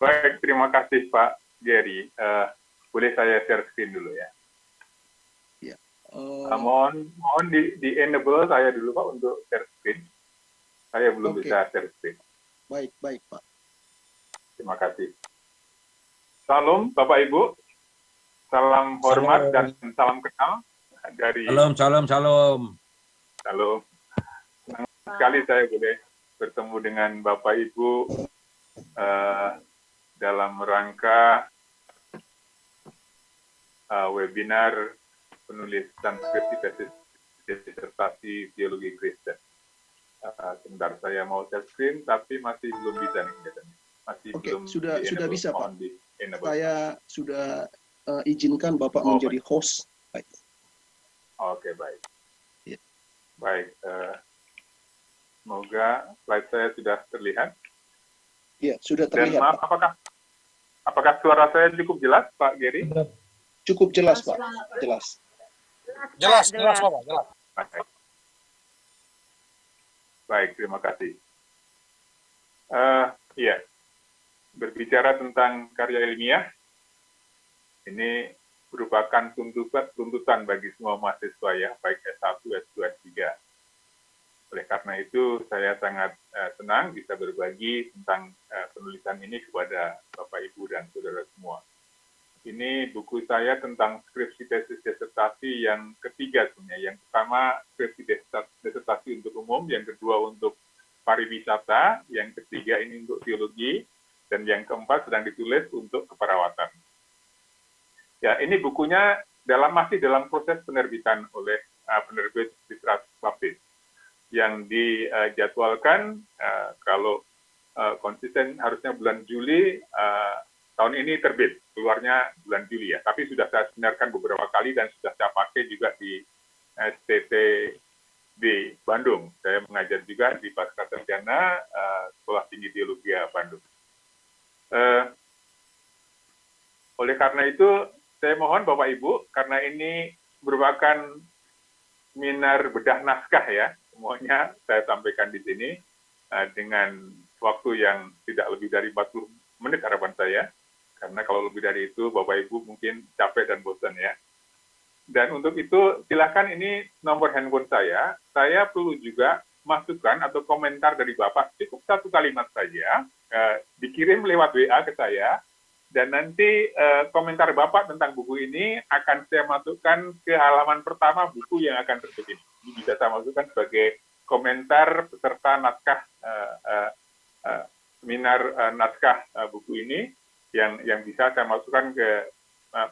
Baik, terima kasih Pak Gary. Boleh saya share screen dulu ya? Ya. Mohon di enable saya dulu Pak untuk share screen. Saya belum bisa share screen. Baik Pak. Terima kasih. Salam Bapak Ibu, salam hormat dan salam kenal dari. Salam. Halo. Senang sekali saya boleh bertemu dengan Bapak Ibu dalam rangka webinar penulisan skripsi tesis disertasi teologi Kristen. Sebentar, saya mau share screen tapi masih belum bisa nih kelihatannya. Belum sudah bisa Pak. Saya sudah izinkan Bapak menjadi host. Baik. Oke, baik. Ya. Baik, semoga slide saya sudah terlihat. Iya, sudah terlihat. Dan maaf, Pak. apakah suara saya cukup jelas, Pak Gary? Cukup jelas, Pak. Jelas. Jelas, Bapak, jelas. Baik, terima kasih. Iya, berbicara tentang karya ilmiah, ini merupakan tuntutan bagi semua mahasiswa ya, baik S1, S2, S3. Oleh karena itu, saya sangat senang bisa berbagi tentang penulisan ini kepada Bapak, Ibu, dan saudara semua. Ini buku saya tentang skripsi tesis disertasi yang ketiga sebenarnya. Yang pertama, skripsi disertasi untuk umum, yang kedua untuk pariwisata, yang ketiga ini untuk teologi, dan yang keempat sedang ditulis untuk keperawatan. Ya, ini bukunya masih dalam proses penerbitan oleh penerbit Literat Baptis yang dijadwalkan kalau konsisten harusnya bulan Juli tahun ini terbit, keluarnya bulan Juli ya. Tapi sudah saya sebenarkan beberapa kali dan sudah saya pakai juga di STT di Bandung. Saya mengajar juga di Pasca Sarjana Sekolah Tinggi Teologi Bandung. Oleh karena itu, saya mohon Bapak Ibu, karena ini merupakan seminar bedah naskah ya, semuanya saya sampaikan di sini dengan waktu yang tidak lebih dari 40 menit harapan saya, karena kalau lebih dari itu Bapak Ibu mungkin capek dan bosan ya. Dan untuk itu silakan ini nomor handphone saya perlu juga masukan atau komentar dari Bapak, cukup satu kalimat saja, dikirim lewat WA ke saya, dan nanti komentar Bapak tentang buku ini akan saya masukkan ke halaman pertama buku yang akan terbit ini. Ini bisa saya masukkan sebagai komentar peserta naskah seminar naskah buku ini yang bisa saya masukkan ke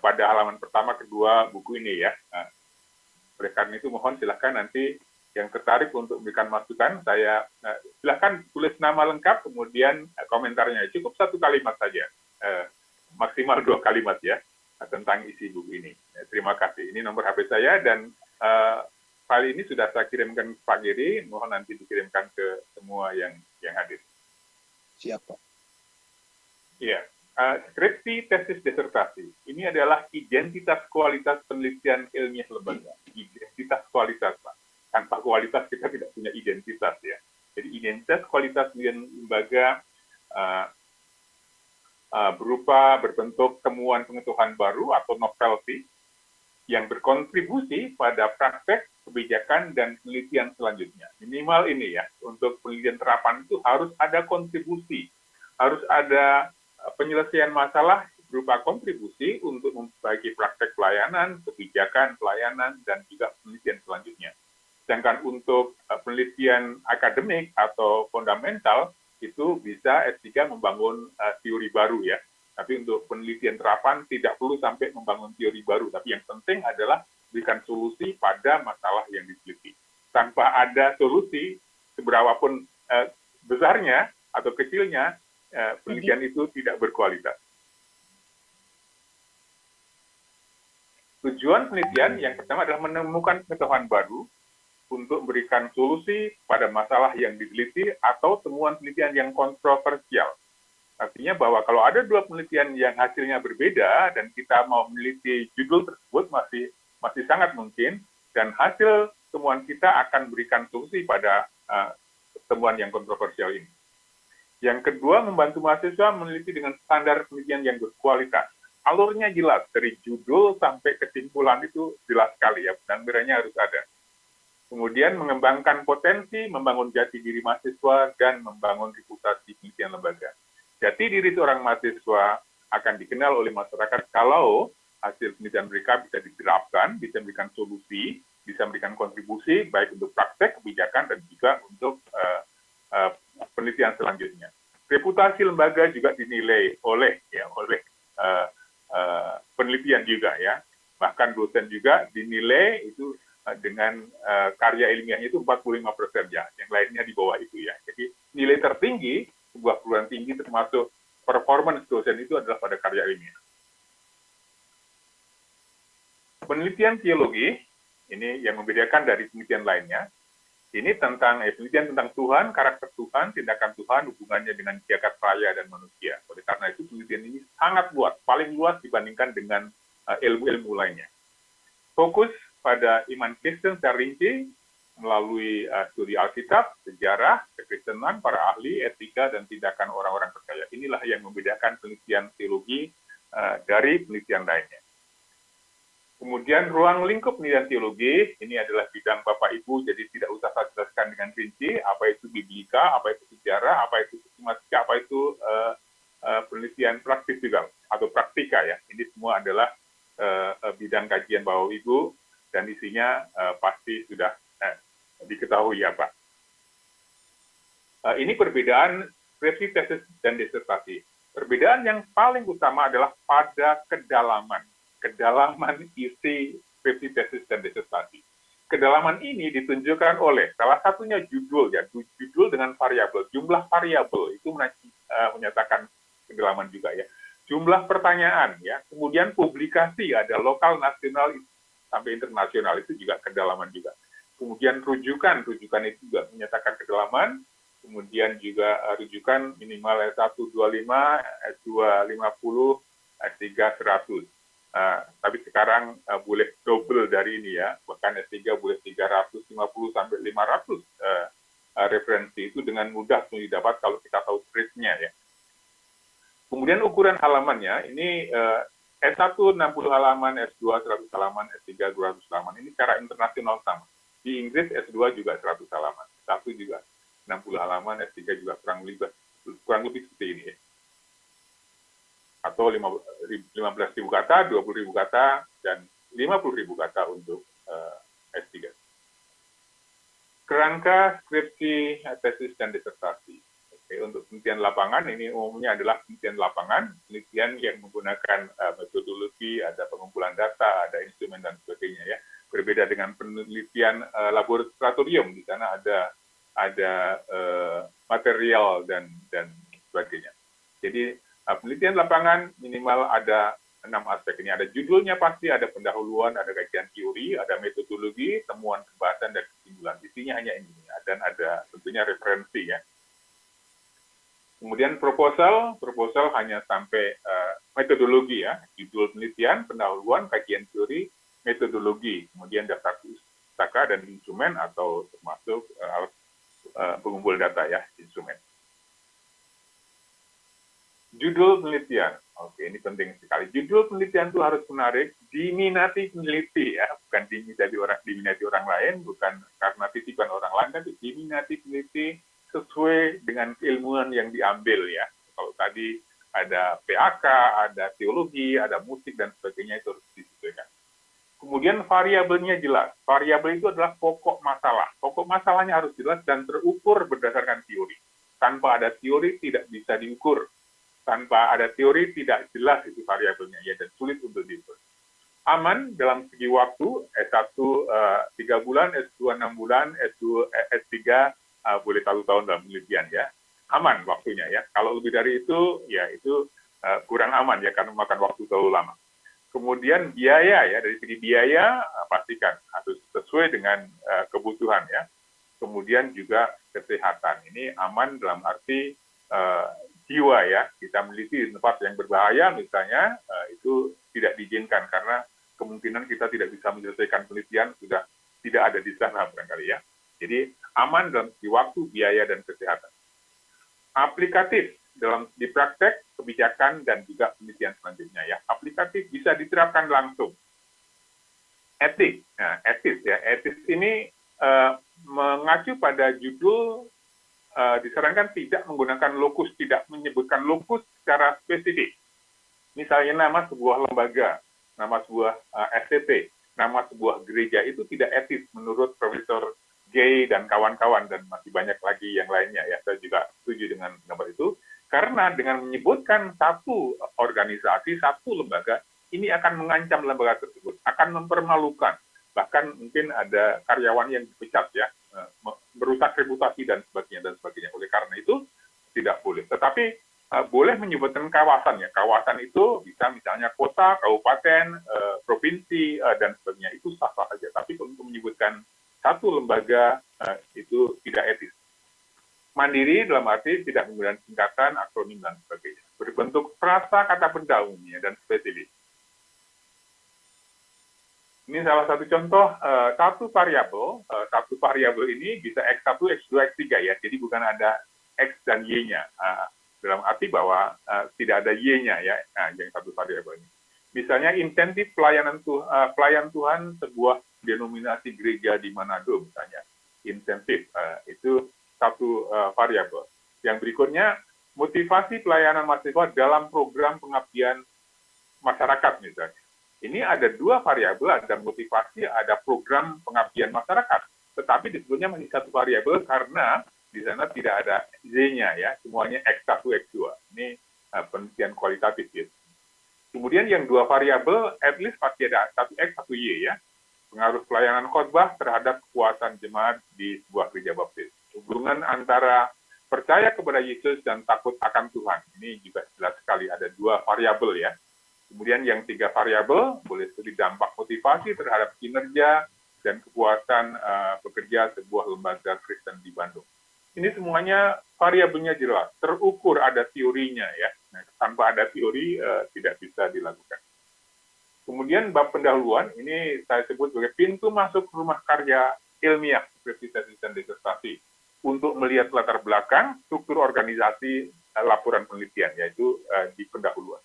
pada halaman pertama kedua buku ini ya. Oleh karena itu mohon silahkan nanti yang tertarik untuk memberikan masukan, saya silahkan tulis nama lengkap kemudian komentarnya cukup satu kalimat saja. Maksimal 2 kalimat ya tentang isi buku ini. Terima kasih. Ini nomor HP saya dan file ini sudah saya kirimkan ke Pak Giri. Mohon nanti dikirimkan ke semua yang hadir. Siap, Pak. Iya. Skripsi tesis disertasi. Ini adalah identitas kualitas penelitian ilmiah lembaga. Identitas kualitas, Pak. Tanpa kualitas kita tidak punya identitas ya. Jadi identitas kualitas lembaga berupa berbentuk temuan pengetahuan baru atau novelty yang berkontribusi pada praktek, kebijakan, dan penelitian selanjutnya. Minimal ini ya, untuk penelitian terapan itu harus ada kontribusi, harus ada penyelesaian masalah berupa kontribusi untuk memperbaiki praktek pelayanan, kebijakan pelayanan, dan juga penelitian selanjutnya. Sedangkan untuk penelitian akademik atau fundamental, itu bisa S3 membangun teori baru ya. Tapi untuk penelitian terapan tidak perlu sampai membangun teori baru. Tapi yang penting adalah berikan solusi pada masalah yang diteliti. Tanpa ada solusi, seberapapun besarnya atau kecilnya, penelitian itu tidak berkualitas. Tujuan penelitian yang pertama adalah menemukan pengetahuan baru untuk memberikan solusi pada masalah yang diteliti atau temuan penelitian yang kontroversial. Artinya bahwa kalau ada dua penelitian yang hasilnya berbeda dan kita mau meneliti judul tersebut masih sangat mungkin dan hasil temuan kita akan memberikan solusi pada temuan yang kontroversial ini. Yang kedua, membantu mahasiswa meneliti dengan standar penelitian yang berkualitas. Alurnya jelas, dari judul sampai kesimpulan itu jelas sekali ya, benang merahnya harus ada. Kemudian mengembangkan potensi, membangun jati diri mahasiswa, dan membangun reputasi penelitian lembaga. Jati diri seorang mahasiswa akan dikenal oleh masyarakat kalau hasil penelitian mereka bisa diterapkan, bisa memberikan solusi, bisa memberikan kontribusi, baik untuk praktek, kebijakan, dan juga untuk penelitian selanjutnya. Reputasi lembaga juga dinilai oleh penelitian juga ya. Bahkan dosen juga dinilai itu dengan karya ilmiahnya itu 45% ya, yang lainnya di bawah itu ya. Jadi nilai tertinggi sebuah perguruan tinggi termasuk performance dosen itu adalah pada karya ilmiah. Penelitian teologi ini yang membedakan dari penelitian lainnya. Ini tentang penelitian tentang Tuhan, karakter Tuhan, tindakan Tuhan, hubungannya dengan jagat raya dan manusia. Oleh karena itu penelitian ini sangat luas, paling luas dibandingkan dengan ilmu-ilmu lainnya. Fokus pada iman Kristen secara rinci melalui studi Alkitab, sejarah, kekristenan, para ahli, etika, dan tindakan orang-orang percaya. Inilah yang membedakan penelitian teologi dari penelitian lainnya. Kemudian ruang lingkup penelitian teologi, ini adalah bidang Bapak Ibu, jadi tidak usah saya jelaskan dengan rinci, apa itu biblika, apa itu sejarah, apa itu sistematika, apa itu penelitian praktis juga, atau praktika ya. Ini semua adalah bidang kajian Bapak Ibu, dan isinya pasti sudah diketahui ya Pak. Ini perbedaan skripsi, tesis, dan disertasi. Perbedaan yang paling utama adalah pada kedalaman isi skripsi, tesis, dan disertasi. Kedalaman ini ditunjukkan oleh salah satunya judul ya, judul dengan variabel, jumlah variabel itu menyatakan kedalaman juga ya. Jumlah pertanyaan ya, kemudian publikasi ada lokal, nasional sampai internasional itu juga kedalaman juga. Kemudian rujukan itu juga menyatakan kedalaman. Kemudian juga rujukan minimal S1 25, S2 50, S3 100. Tapi sekarang boleh double dari ini ya, bahkan S3 boleh 350 sampai 500 referensi itu dengan mudah didapat kalau kita tahu script-nya ya. Kemudian ukuran halamannya ini S1 60 halaman, S2 100 halaman, S3 200 halaman. Ini secara internasional sama. Di Inggris S2 juga 100 halaman, S1 juga 60 halaman, S3 juga kurang lebih seperti ini ya. Atau 15.000 kata, 20.000 kata, dan 50.000 kata untuk S3. Kerangka skripsi, tesis, dan disertasi. Oke, untuk penelitian lapangan, ini umumnya adalah penelitian lapangan, penelitian yang menggunakan metodologi, ada pengumpulan data, ada instrumen, dan sebagainya ya. Berbeda dengan penelitian laboratorium, di sana ada material dan sebagainya. Jadi penelitian lapangan minimal ada 6 aspek ini. Ada judulnya pasti, ada pendahuluan, ada kajian teori, ada metodologi, temuan pembahasan, dan kesimpulan. Isinya hanya ini. Dan ada tentunya referensi ya. Kemudian proposal hanya sampai metodologi ya. Judul penelitian, pendahuluan, kajian teori, metodologi. Kemudian daftar pustaka dan instrumen atau termasuk pengumpul data ya, instrumen. Judul penelitian, oke ini penting sekali. Judul penelitian itu harus menarik, diminati peneliti ya, bukan diminati orang lain, bukan karena titipan orang lain, tapi diminati peneliti sesuai dengan keilmuan yang diambil ya. Kalau tadi ada PAK, ada teologi, ada musik dan sebagainya itu harus disesuaikan. Kemudian variabelnya jelas. Variabel itu adalah pokok masalah. Pokok masalahnya harus jelas dan terukur berdasarkan teori. Tanpa ada teori tidak bisa diukur. Tanpa ada teori tidak jelas itu variabelnya ya, dan sulit untuk diukur. Aman dalam segi waktu, S1 3 bulan, S2 6 bulan, S3 boleh 1 tahun dalam penelitian ya. Aman waktunya ya. Kalau lebih dari itu ya itu kurang aman ya, karena memakan waktu terlalu lama. Kemudian biaya ya, dari segi biaya pastikan harus sesuai dengan kebutuhan ya. Kemudian juga kesehatan. Ini aman dalam arti jiwa ya, kita meneliti di tempat yang berbahaya misalnya, itu tidak diizinkan karena kemungkinan kita tidak bisa menyelesaikan penelitian sudah tidak ada di sana barangkali ya. Jadi aman dalam segi waktu, biaya, dan kesehatan. aplikatif di praktek kebijakan dan juga penelitian selanjutnya ya. Aplikatif bisa diterapkan langsung. Etik, nah, etis ya. Etis ini mengacu pada judul disarankan tidak menggunakan lokus, tidak menyebutkan lokus secara spesifik. Misalnya nama sebuah lembaga, nama sebuah STT, nama sebuah gereja itu tidak etis menurut Profesor Gay dan kawan-kawan dan masih banyak lagi yang lainnya ya. Saya juga setuju dengan pendapat itu karena dengan menyebutkan satu organisasi, satu lembaga, ini akan mengancam lembaga tersebut, akan mempermalukan, bahkan mungkin ada karyawan yang dipecat ya, merusak reputasi dan sebagainya. Oleh karena itu tidak boleh. Tetapi boleh menyebutkan kawasan ya. Kawasan itu bisa misalnya kota, kabupaten, provinsi dan sebagainya. Itu sah-sah saja. Tapi untuk menyebutkan satu lembaga itu tidak etis. Mandiri dalam arti tidak menggunakan singkatan, akronim dan sebagainya. Berbentuk frasa kata benda umumnya dan spesifik. Ini salah satu contoh, satu variabel ini bisa X1, X2, X3 ya, jadi bukan ada X dan Y-nya, dalam arti bahwa tidak ada Y-nya ya, yang satu variabel ini. Misalnya insentif pelayan Tuhan sebuah denominasi gereja di Manado misalnya, insentif, itu satu variabel. Yang berikutnya, motivasi pelayanan mahasiswa dalam program pengabdian masyarakat misalnya. Ini ada dua variabel, ada motivasi, ada program pengabdian masyarakat. Tetapi disebutnya masih satu variabel karena di sana tidak ada Z-nya ya, semuanya X1, X2. Ini penelitian kualitatif ya. Kemudian yang dua variabel, at least pasti ada satu X, satu Y ya. Pengaruh pelayanan khotbah terhadap kepuasan jemaat di sebuah gereja baptis. Hubungan antara percaya kepada Yesus dan takut akan Tuhan. Ini juga jelas sekali ada dua variabel ya. Kemudian yang tiga variabel, boleh studi dampak motivasi terhadap kinerja dan kepuasan bekerja sebuah lembaga Kristen di Bandung. Ini semuanya variabelnya jelas, terukur, ada teorinya ya. Nah, tanpa ada teori tidak bisa dilakukan. Kemudian bab pendahuluan, ini saya sebut sebagai pintu masuk rumah karya ilmiah, seperti dan disertasi, untuk melihat latar belakang, struktur organisasi, laporan penelitian, yaitu di pendahuluan.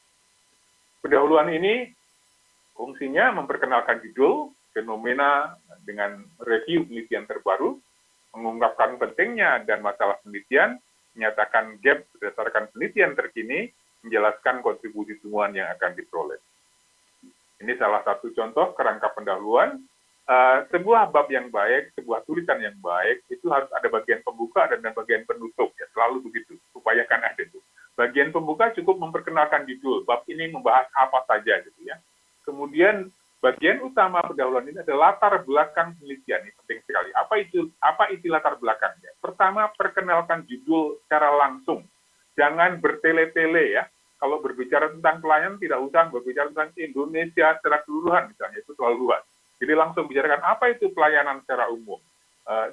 Pendahuluan ini fungsinya memperkenalkan judul, fenomena dengan review penelitian terbaru, mengungkapkan pentingnya dan masalah penelitian, menyatakan gap berdasarkan penelitian terkini, menjelaskan kontribusi temuan yang akan diperoleh. Ini salah satu contoh kerangka pendahuluan. Sebuah bab yang baik, sebuah tulisan yang baik, itu harus ada bagian pembuka dan bagian penutup. Ya, selalu begitu, upayakan ada itu. Bagian pembuka cukup memperkenalkan judul, bab ini membahas apa saja gitu ya. Kemudian bagian utama pendahuluan ini adalah latar belakang penelitian, ini penting sekali. Apa itu latar belakangnya? Pertama, perkenalkan judul secara langsung. Jangan bertele-tele ya. Kalau berbicara tentang pelayanan, tidak usah berbicara tentang Indonesia secara keseluruhan misalnya, itu terlalu luas. Jadi langsung bicarakan apa itu pelayanan secara umum.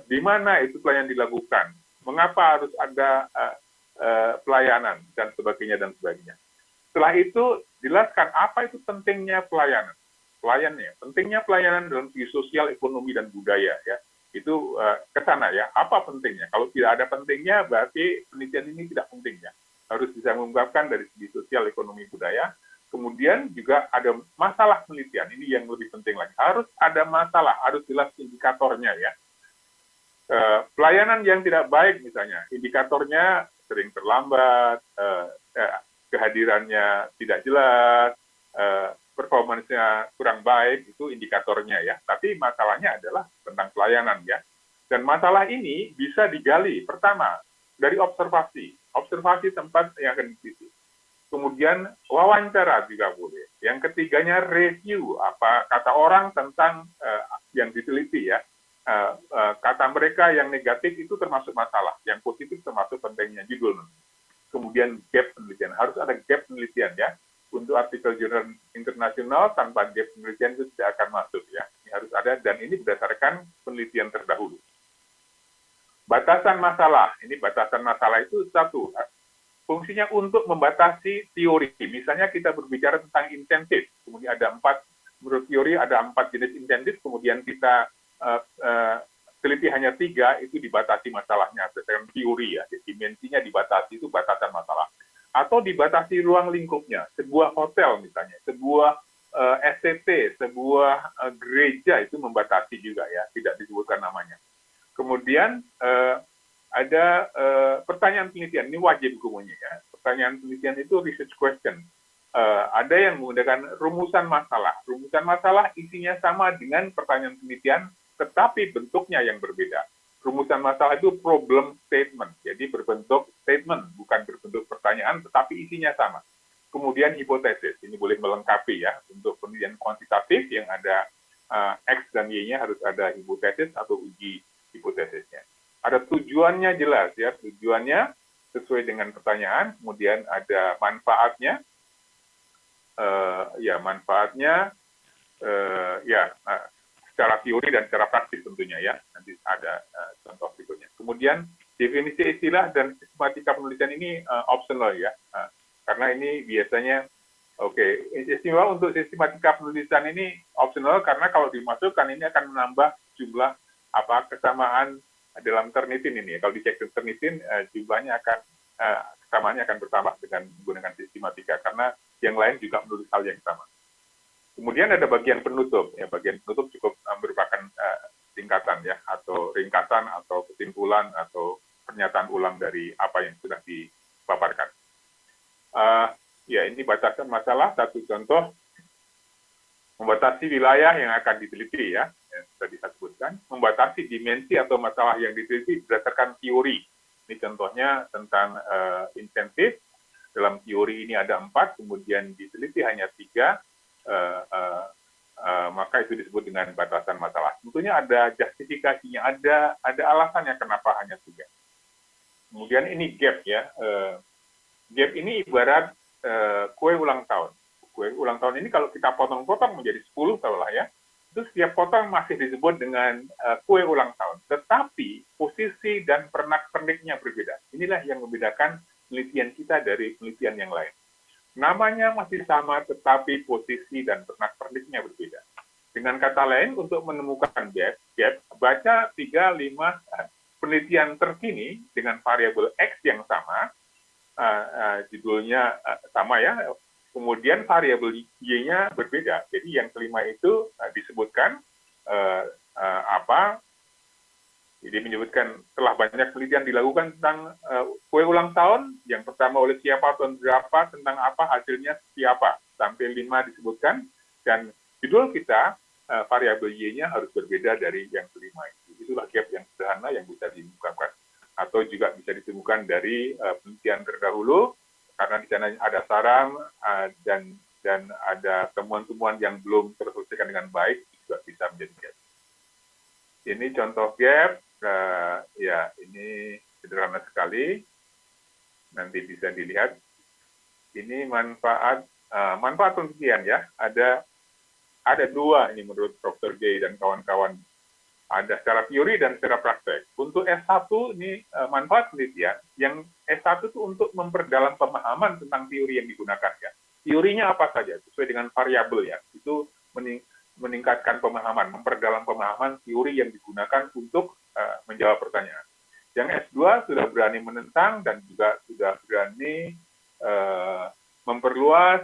Di mana itu pelayanan dilakukan. Mengapa harus ada pelayanan dan sebagainya. Setelah itu jelaskan apa itu pentingnya pelayanan. Pentingnya pelayanan dalam segi sosial, ekonomi dan budaya ya. Itu ke sana ya. Apa pentingnya? Kalau tidak ada pentingnya berarti penelitian ini tidak penting ya. Harus bisa mengungkapkan dari segi sosial, ekonomi, budaya. Kemudian juga ada masalah penelitian. Ini yang lebih penting lagi. Harus ada masalah, harus jelas indikatornya ya. Pelayanan yang tidak baik misalnya, indikatornya sering terlambat, kehadirannya tidak jelas, performance-nya kurang baik, itu indikatornya ya. Tapi masalahnya adalah tentang pelayanan ya. Dan masalah ini bisa digali, pertama, dari observasi tempat yang akan diisi. Kemudian wawancara juga boleh. Yang ketiganya review, apa kata orang tentang yang diteliti ya. Kata mereka yang negatif itu termasuk masalah, yang positif termasuk pentingnya judul. Kemudian gap penelitian, harus ada gap penelitian ya. Untuk artikel jurnal internasional tanpa gap penelitian itu tidak akan masuk ya. Ini harus ada dan ini berdasarkan penelitian terdahulu. Batasan masalah, ini batasan masalah itu satu, fungsinya untuk membatasi teori. Misalnya kita berbicara tentang insentif, kemudian ada 4, menurut teori ada 4 jenis insentif, kemudian kita teliti hanya 3, itu dibatasi masalahnya berdasarkan teori ya, dimensinya dibatasi, itu batasan masalah. Atau dibatasi ruang lingkupnya, sebuah hotel misalnya, sebuah STT, sebuah gereja itu membatasi juga ya, tidak disebutkan namanya. Kemudian ada pertanyaan penelitian, ini wajib hukumnya ya. Pertanyaan penelitian itu research question. Ada yang menggunakan rumusan masalah. Rumusan masalah isinya sama dengan pertanyaan penelitian, tetapi bentuknya yang berbeda. Rumusan masalah itu problem statement, jadi berbentuk statement, bukan berbentuk pertanyaan, tetapi isinya sama. Kemudian hipotesis, ini boleh melengkapi ya, untuk penelitian kuantitatif yang ada X dan Y-nya harus ada hipotesis atau uji hipotesisnya. Ada tujuannya jelas ya, tujuannya sesuai dengan pertanyaan, kemudian ada manfaatnya, secara teori dan secara praktis tentunya ya, nanti ada contoh berikutnya. Kemudian definisi istilah dan sistematika penelitian ini optional ya, karena ini biasanya istimewa untuk sistematika penelitian ini optional karena kalau dimasukkan ini akan menambah jumlah kesamaan dalam Turnitin ini. Kalau dicek Turnitin jumlahnya kesamaannya akan bertambah dengan menggunakan sistematika karena yang lain juga menulis hal yang sama. Kemudian ada bagian penutup. Ya, bagian penutup cukup merupakan singkatan ya, atau ringkasan atau kesimpulan atau pernyataan ulang dari apa yang sudah dipaparkan. Ini batasan masalah. Satu contoh, membatasi wilayah yang akan diteliti ya, yang sudah disebutkan. Membatasi dimensi atau masalah yang diteliti berdasarkan teori. Ini contohnya tentang insentif. Dalam teori ini ada 4, kemudian diteliti hanya 3, maka itu disebut dengan batasan masalah. Tentunya ada justifikasinya, ada alasannya kenapa hanya 3. Kemudian ini gap ya. Gap ini ibarat kue ulang tahun. Kue ulang tahun ini kalau kita potong-potong menjadi 10 taruhlah ya, itu setiap potong masih disebut dengan kue ulang tahun. Tetapi posisi dan pernak-perniknya berbeda. Inilah yang membedakan penelitian kita dari penelitian yang lain. Namanya masih sama, tetapi posisi dan pernak-perniknya berbeda. Dengan kata lain, untuk menemukan gap, baca 3-5 penelitian terkini dengan variabel X yang sama, judulnya sama ya, kemudian variabel Y-nya berbeda. Jadi yang kelima itu disebutkan jadi menyebutkan telah banyak penelitian dilakukan tentang kue ulang tahun, yang pertama oleh siapa, tahun berapa, tentang apa, hasilnya siapa, sampai 5 disebutkan, dan judul kita, variabel Y-nya harus berbeda dari yang kelima itu. Itulah gap yang sederhana yang bisa diungkapkan. Atau juga bisa ditemukan dari penelitian terdahulu, karena di sana ada saran dan ada temuan-temuan yang belum terselesaikan dengan baik, juga bisa menjadi gap. Ini contoh gap. Ini sederhana sekali, nanti bisa dilihat. Ini manfaat penelitian ya. Ada 2 ini menurut Dr. Gay dan kawan-kawan. Ada secara teori dan secara praktek. Untuk S1 ini manfaat penelitian. Yang S1 itu untuk memperdalam pemahaman tentang teori yang digunakan ya. Teorinya apa saja sesuai dengan variabel ya. Itu meningkatkan pemahaman, memperdalam pemahaman teori yang digunakan untuk menjawab pertanyaan. Yang S2 sudah berani menentang dan juga sudah berani memperluas,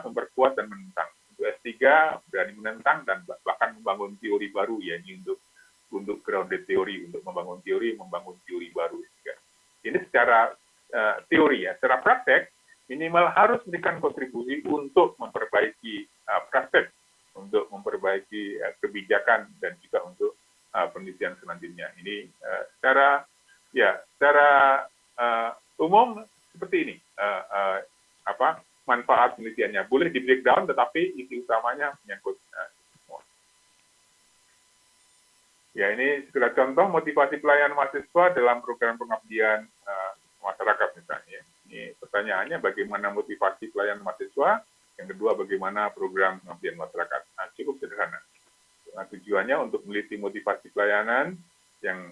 memperkuat dan menentang. Untuk S3 berani menentang dan bahkan membangun teori baru ya, ini untuk grounded teori, untuk membangun teori baru. Ini secara teori ya, secara praktek minimal harus memberikan kontribusi untuk memperbaiki praktek, untuk memperbaiki kebijakan dan juga untuk penelitian selanjutnya. Ini secara umum seperti ini. Manfaat penelitiannya boleh di breakdown, tetapi isi utamanya menyangkut semua. Ya, ini sekedar contoh motivasi pelayanan mahasiswa dalam program pengabdian masyarakat misalnya. Ini pertanyaannya bagaimana motivasi pelayanan mahasiswa, yang kedua bagaimana program pengabdian masyarakat. Cukup sederhana. Tujuannya untuk meneliti motivasi pelayanan, yang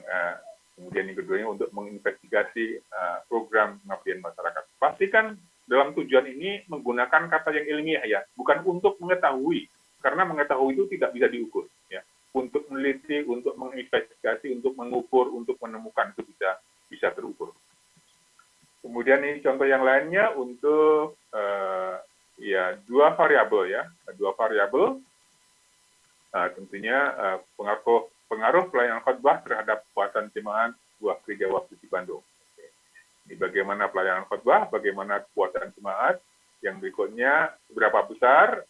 kemudian yang keduanya untuk menginvestigasi program pengabdian masyarakat. Pastikan dalam tujuan ini menggunakan kata yang ilmiah ya, bukan untuk mengetahui, karena mengetahui itu tidak bisa diukur ya. untuk meneliti, untuk menginvestigasi, untuk mengukur, untuk menemukan itu bisa terukur. Kemudian ini contoh yang lainnya untuk dua variabel tentunya pengaruh pelayanan khotbah terhadap kekuatan jemaat sebuah gereja baptis di Bandung. Ini bagaimana pelayanan khotbah, bagaimana kekuatan jemaat. Yang berikutnya, seberapa besar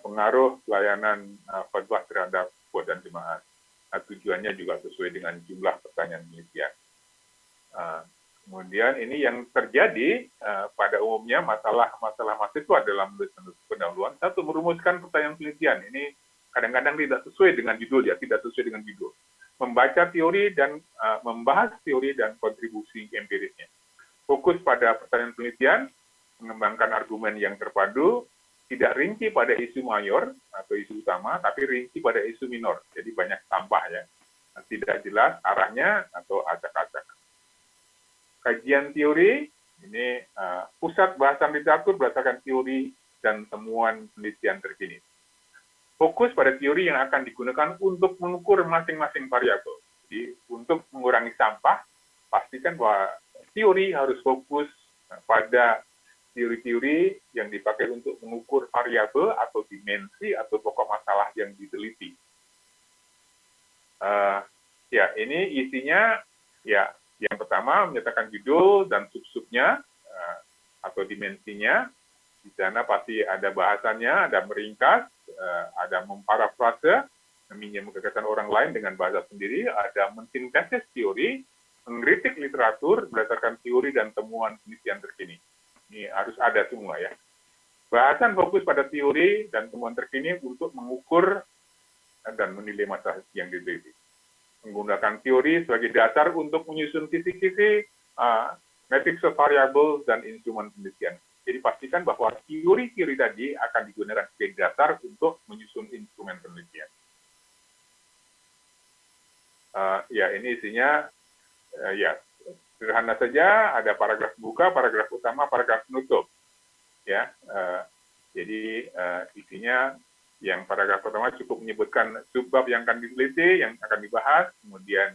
pengaruh pelayanan khotbah terhadap kekuatan jemaat. Tujuannya juga sesuai dengan jumlah pertanyaan penelitian. Kemudian ini yang terjadi pada umumnya masalah mahasiswa dalam pendahuluan. Satu, merumuskan pertanyaan penelitian. Ini kadang-kadang tidak sesuai dengan judul, tidak sesuai dengan judul. Membaca teori dan membahas teori dan kontribusi empirisnya. Fokus pada pertanyaan penelitian, mengembangkan argumen yang terpadu, tidak rinci pada isu mayor atau isu utama, tapi rinci pada isu minor. Jadi banyak sampah ya. Tidak jelas arahnya atau acak-acak. Kajian teori, ini pusat bahasan literatur berdasarkan teori dan temuan penelitian terkini. Fokus pada teori yang akan digunakan untuk mengukur masing-masing variabel. Jadi untuk mengurangi sampah, pastikan bahwa teori harus fokus pada teori-teori yang dipakai untuk mengukur variabel atau dimensi atau pokok masalah yang diteliti. Ini isinya yang pertama menyatakan judul dan sub-subnya atau dimensinya. Di sana pasti ada bahasannya, ada meringkas, ada memparafrase, meminjam gagasan orang lain dengan bahasa sendiri, ada mensintesis teori, mengkritik literatur berdasarkan teori dan temuan penelitian terkini. Ini harus ada semua ya. Bahasan fokus pada teori dan temuan terkini untuk mengukur dan menilai masalah yang diteliti. Menggunakan teori sebagai dasar untuk menyusun kisi-kisi, matrix of variable, dan instrumen penelitian. Jadi pastikan bahwa teori-teori tadi akan digunakan sebagai dasar untuk menyusun instrumen penelitian. Ini isinya, sederhana saja, ada paragraf buka, paragraf utama, paragraf penutup. Jadi isinya yang paragraf pertama cukup menyebutkan subbab yang akan diteliti, yang akan dibahas, kemudian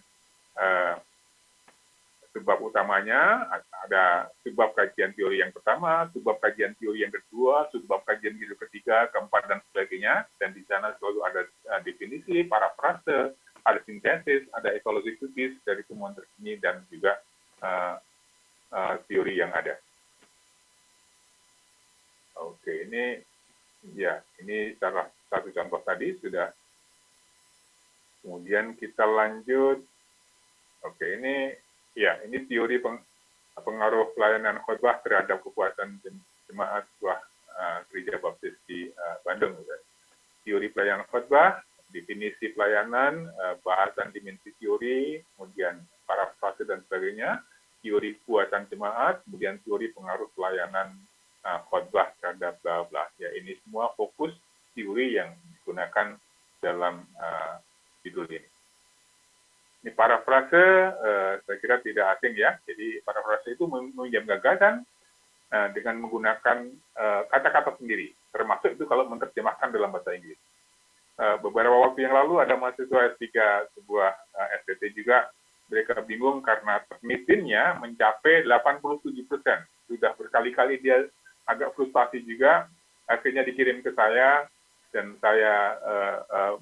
subbab utamanya, ada subbab kajian teori yang pertama, subbab kajian teori yang kedua, subbab kajian teori ketiga, keempat, dan sebagainya, dan di sana selalu ada definisi, parafrase, ada sintesis, ada evaluasi kritis dari temuan terkini, dan juga teori yang ada. Oke, ini salah satu contoh tadi sudah. Kemudian kita lanjut. Oke, ini teori pengaruh pelayanan khotbah terhadap kekuatan jemaat sebuah gereja baptis di Bandung. Teori pelayanan khotbah, definisi pelayanan, bahasan dimensi teori, kemudian parafrase dan sebagainya, teori kekuatan jemaat, kemudian teori pengaruh pelayanan khotbah terhadap bla bla. Ini semua fokus teori yang digunakan dalam judul ini. Ini parafrase, saya kira tidak asing ya. Jadi parafrase itu meminjam gagasan dengan menggunakan kata-kata sendiri, termasuk itu kalau menerjemahkan dalam bahasa Inggris. Beberapa waktu yang lalu ada mahasiswa S3 sebuah STT juga, mereka bingung karena termitinnya mencapai 87%. Sudah berkali-kali dia agak frustasi juga, akhirnya dikirim ke saya, dan saya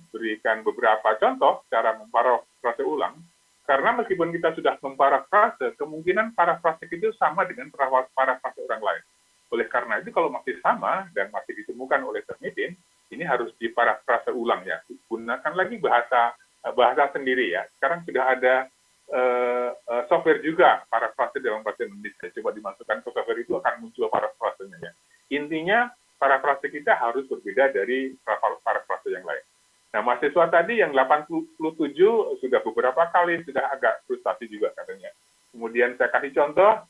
berikan beberapa contoh cara memparafrase ulang, karena meskipun kita sudah memparafrase, kemungkinan parafrase itu sama dengan parafrase orang lain. Oleh karena itu, kalau masih sama dan masih ditemukan oleh termitin, ini harus diparafrase ulang ya. Gunakan lagi bahasa sendiri ya. Sekarang sudah ada software juga parafrase dalam bahasa Indonesia. Coba dimasukkan ke software itu akan muncul parafrasenya ya. Intinya parafrase kita harus berbeda dari parafrase yang lain. Nah, mahasiswa tadi yang 87 sudah beberapa kali sudah agak frustasi juga katanya. Kemudian saya kasih contoh,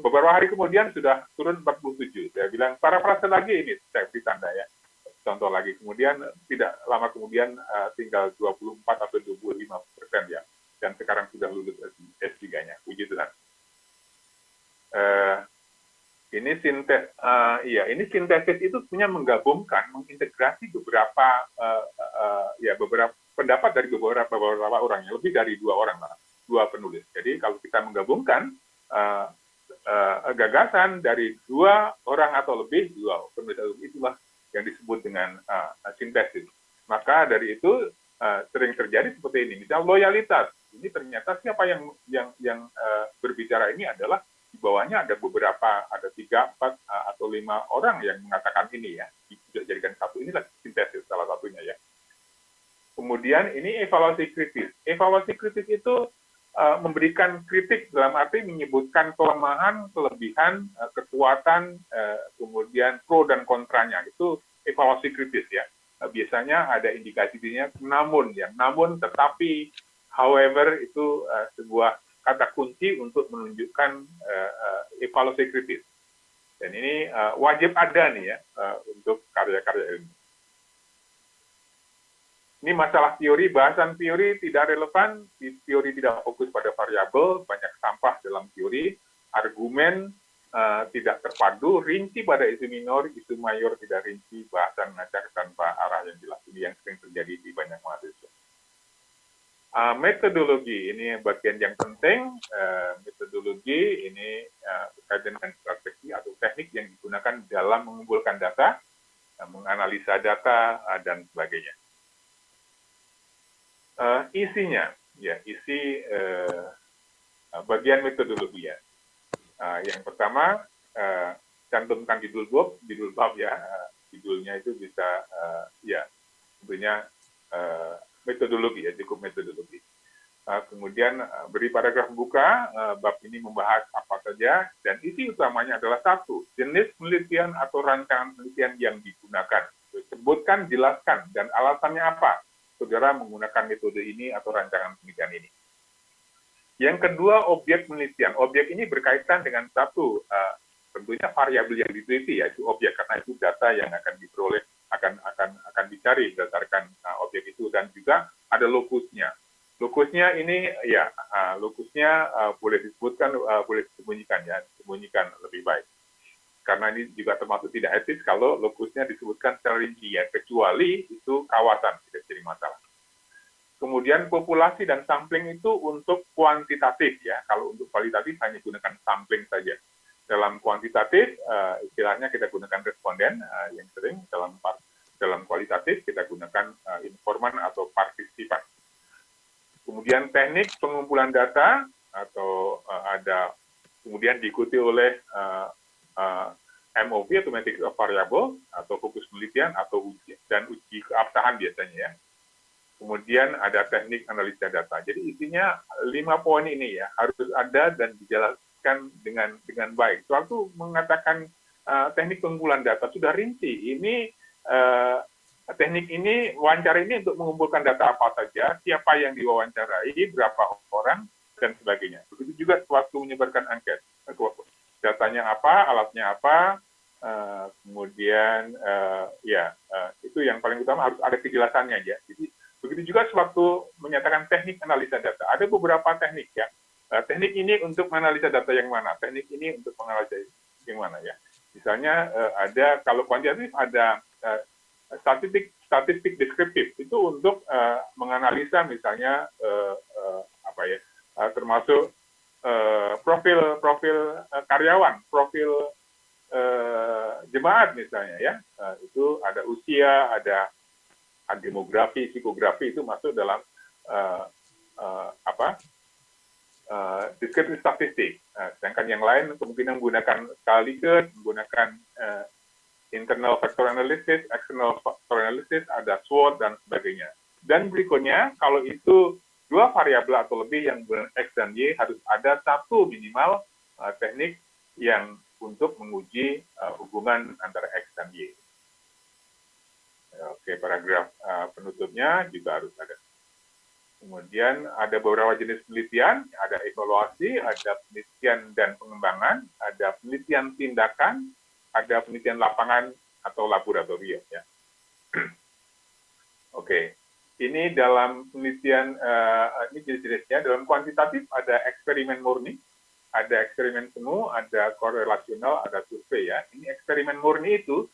beberapa hari kemudian sudah turun 47. Saya bilang parafrase lagi ini, saya beri tanda ya. Contoh lagi, kemudian tidak lama kemudian tinggal 24 atau 25% ya, dan sekarang sudah lulus S3-nya, puji Tuhan. Ini ini sintesis itu sebenarnya menggabungkan, mengintegrasi beberapa beberapa pendapat dari beberapa orang, lebih dari 2 orang lah, 2 penulis. Jadi kalau kita menggabungkan gagasan dari 2 orang atau lebih, 2 penulis atau lebih, itulah yang disebut dengan sintesis. Maka dari itu sering terjadi seperti ini. Misal loyalitas, ini ternyata siapa yang berbicara ini adalah di bawahnya ada beberapa, ada 3, 4, atau 5 orang yang mengatakan ini ya, dijadikan satu. Inilah sintesis salah satunya ya. Kemudian ini evaluasi kritis. Evaluasi kritis itu memberikan kritik dalam arti menyebutkan kelemahan, kelebihan, kekuatan, kemudian pro dan kontranya. Itu evaluasi kritis ya. Biasanya ada indikasinya namun, tetapi, however, itu sebuah kata kunci untuk menunjukkan evaluasi kritis. Dan ini wajib ada nih ya untuk karya-karya ilmiah. Ini masalah teori, bahasan teori tidak relevan, teori tidak fokus pada variabel, banyak sampah dalam teori, argumen tidak terpadu, rinci pada isu minor, isu mayor tidak rinci, bahasan ngacak tanpa arah yang jelas. Ini yang sering terjadi di banyak mahasiswa. Metodologi ini bagian yang penting. Metodologi ini berkaitan dengan strategi atau teknik yang digunakan dalam mengumpulkan data, menganalisa data, dan sebagainya. Isinya, ya isi bagian metodologi ya. Yang pertama, cantumkan judul bab ya. Judulnya itu bisa tentunya metodologi ya, cukup metodologi. Kemudian beri paragraf buka, bab ini membahas apa saja, dan isi utamanya adalah 1, jenis penelitian atau rancangan penelitian yang digunakan. Sebutkan, jelaskan, dan alasannya apa saudara menggunakan metode ini atau rancangan penelitian ini. Yang kedua, objek penelitian. Objek ini berkaitan dengan satu, tentunya variabel yang diteliti, yaitu objek, karena itu data yang akan diperoleh, akan dicari berdasarkan objek itu, dan juga ada lokusnya. Lokusnya ini ya, lokusnya boleh disebutkan, boleh disembunyikan ya, disembunyikan lebih baik. Karena ini juga termasuk tidak etis kalau lokusnya disebutkan secara rinci ya, kecuali itu kawasan, tidak jadi masalah. Kemudian populasi dan sampling itu untuk kuantitatif ya, kalau untuk kualitatif hanya gunakan sampling saja. Dalam kuantitatif, istilahnya kita gunakan responden, yang sering dalam kualitatif kita gunakan informan atau partisipan. Kemudian teknik pengumpulan data atau kemudian diikuti oleh MOV atau Matrix of Variable atau fokus penelitian atau uji keabsahan biasanya ya. Kemudian ada teknik analisa data. Jadi isinya 5 poin ini ya, harus ada dan dijelaskan dengan baik. Suatu mengatakan teknik pengumpulan data sudah rinci. Ini teknik ini, wawancara ini untuk mengumpulkan data apa saja, siapa yang diwawancarai, berapa orang, dan sebagainya. Begitu juga waktu menyebarkan angket. Datanya apa, alatnya apa, kemudian itu yang paling utama harus ada kejelasannya ya. Jadi begitu juga sewaktu menyatakan teknik analisa data. Ada beberapa teknik ya. Teknik ini untuk menganalisa data yang mana, teknik ini untuk menganalisa yang mana ya. Misalnya ada, kalau kuantitatif ada statistik deskriptif, itu untuk menganalisa misalnya termasuk profil karyawan, profil jemaat misalnya ya. Itu ada usia, ada demografi, psikografi, itu masuk dalam deskriptif statistik. Sedangkan yang lain kemungkinan menggunakan sekaligus, menggunakan internal factor analysis, external factor analysis, ada SWOT, dan sebagainya. Dan berikutnya, kalau itu 2 variabel atau lebih yang X dan Y, harus ada 1 minimal teknik yang untuk menguji hubungan antara X dan Y. Oke, paragraf penutupnya juga harus ada. Kemudian ada beberapa jenis penelitian, ada evaluasi, ada penelitian dan pengembangan, ada penelitian tindakan, ada penelitian lapangan atau laboratorium ya. Oke, ini dalam penelitian ini jenis-jenisnya. Dalam kuantitatif ada eksperimen murni, ada eksperimen semu, ada korelasional, ada survei ya. Ini eksperimen murni itu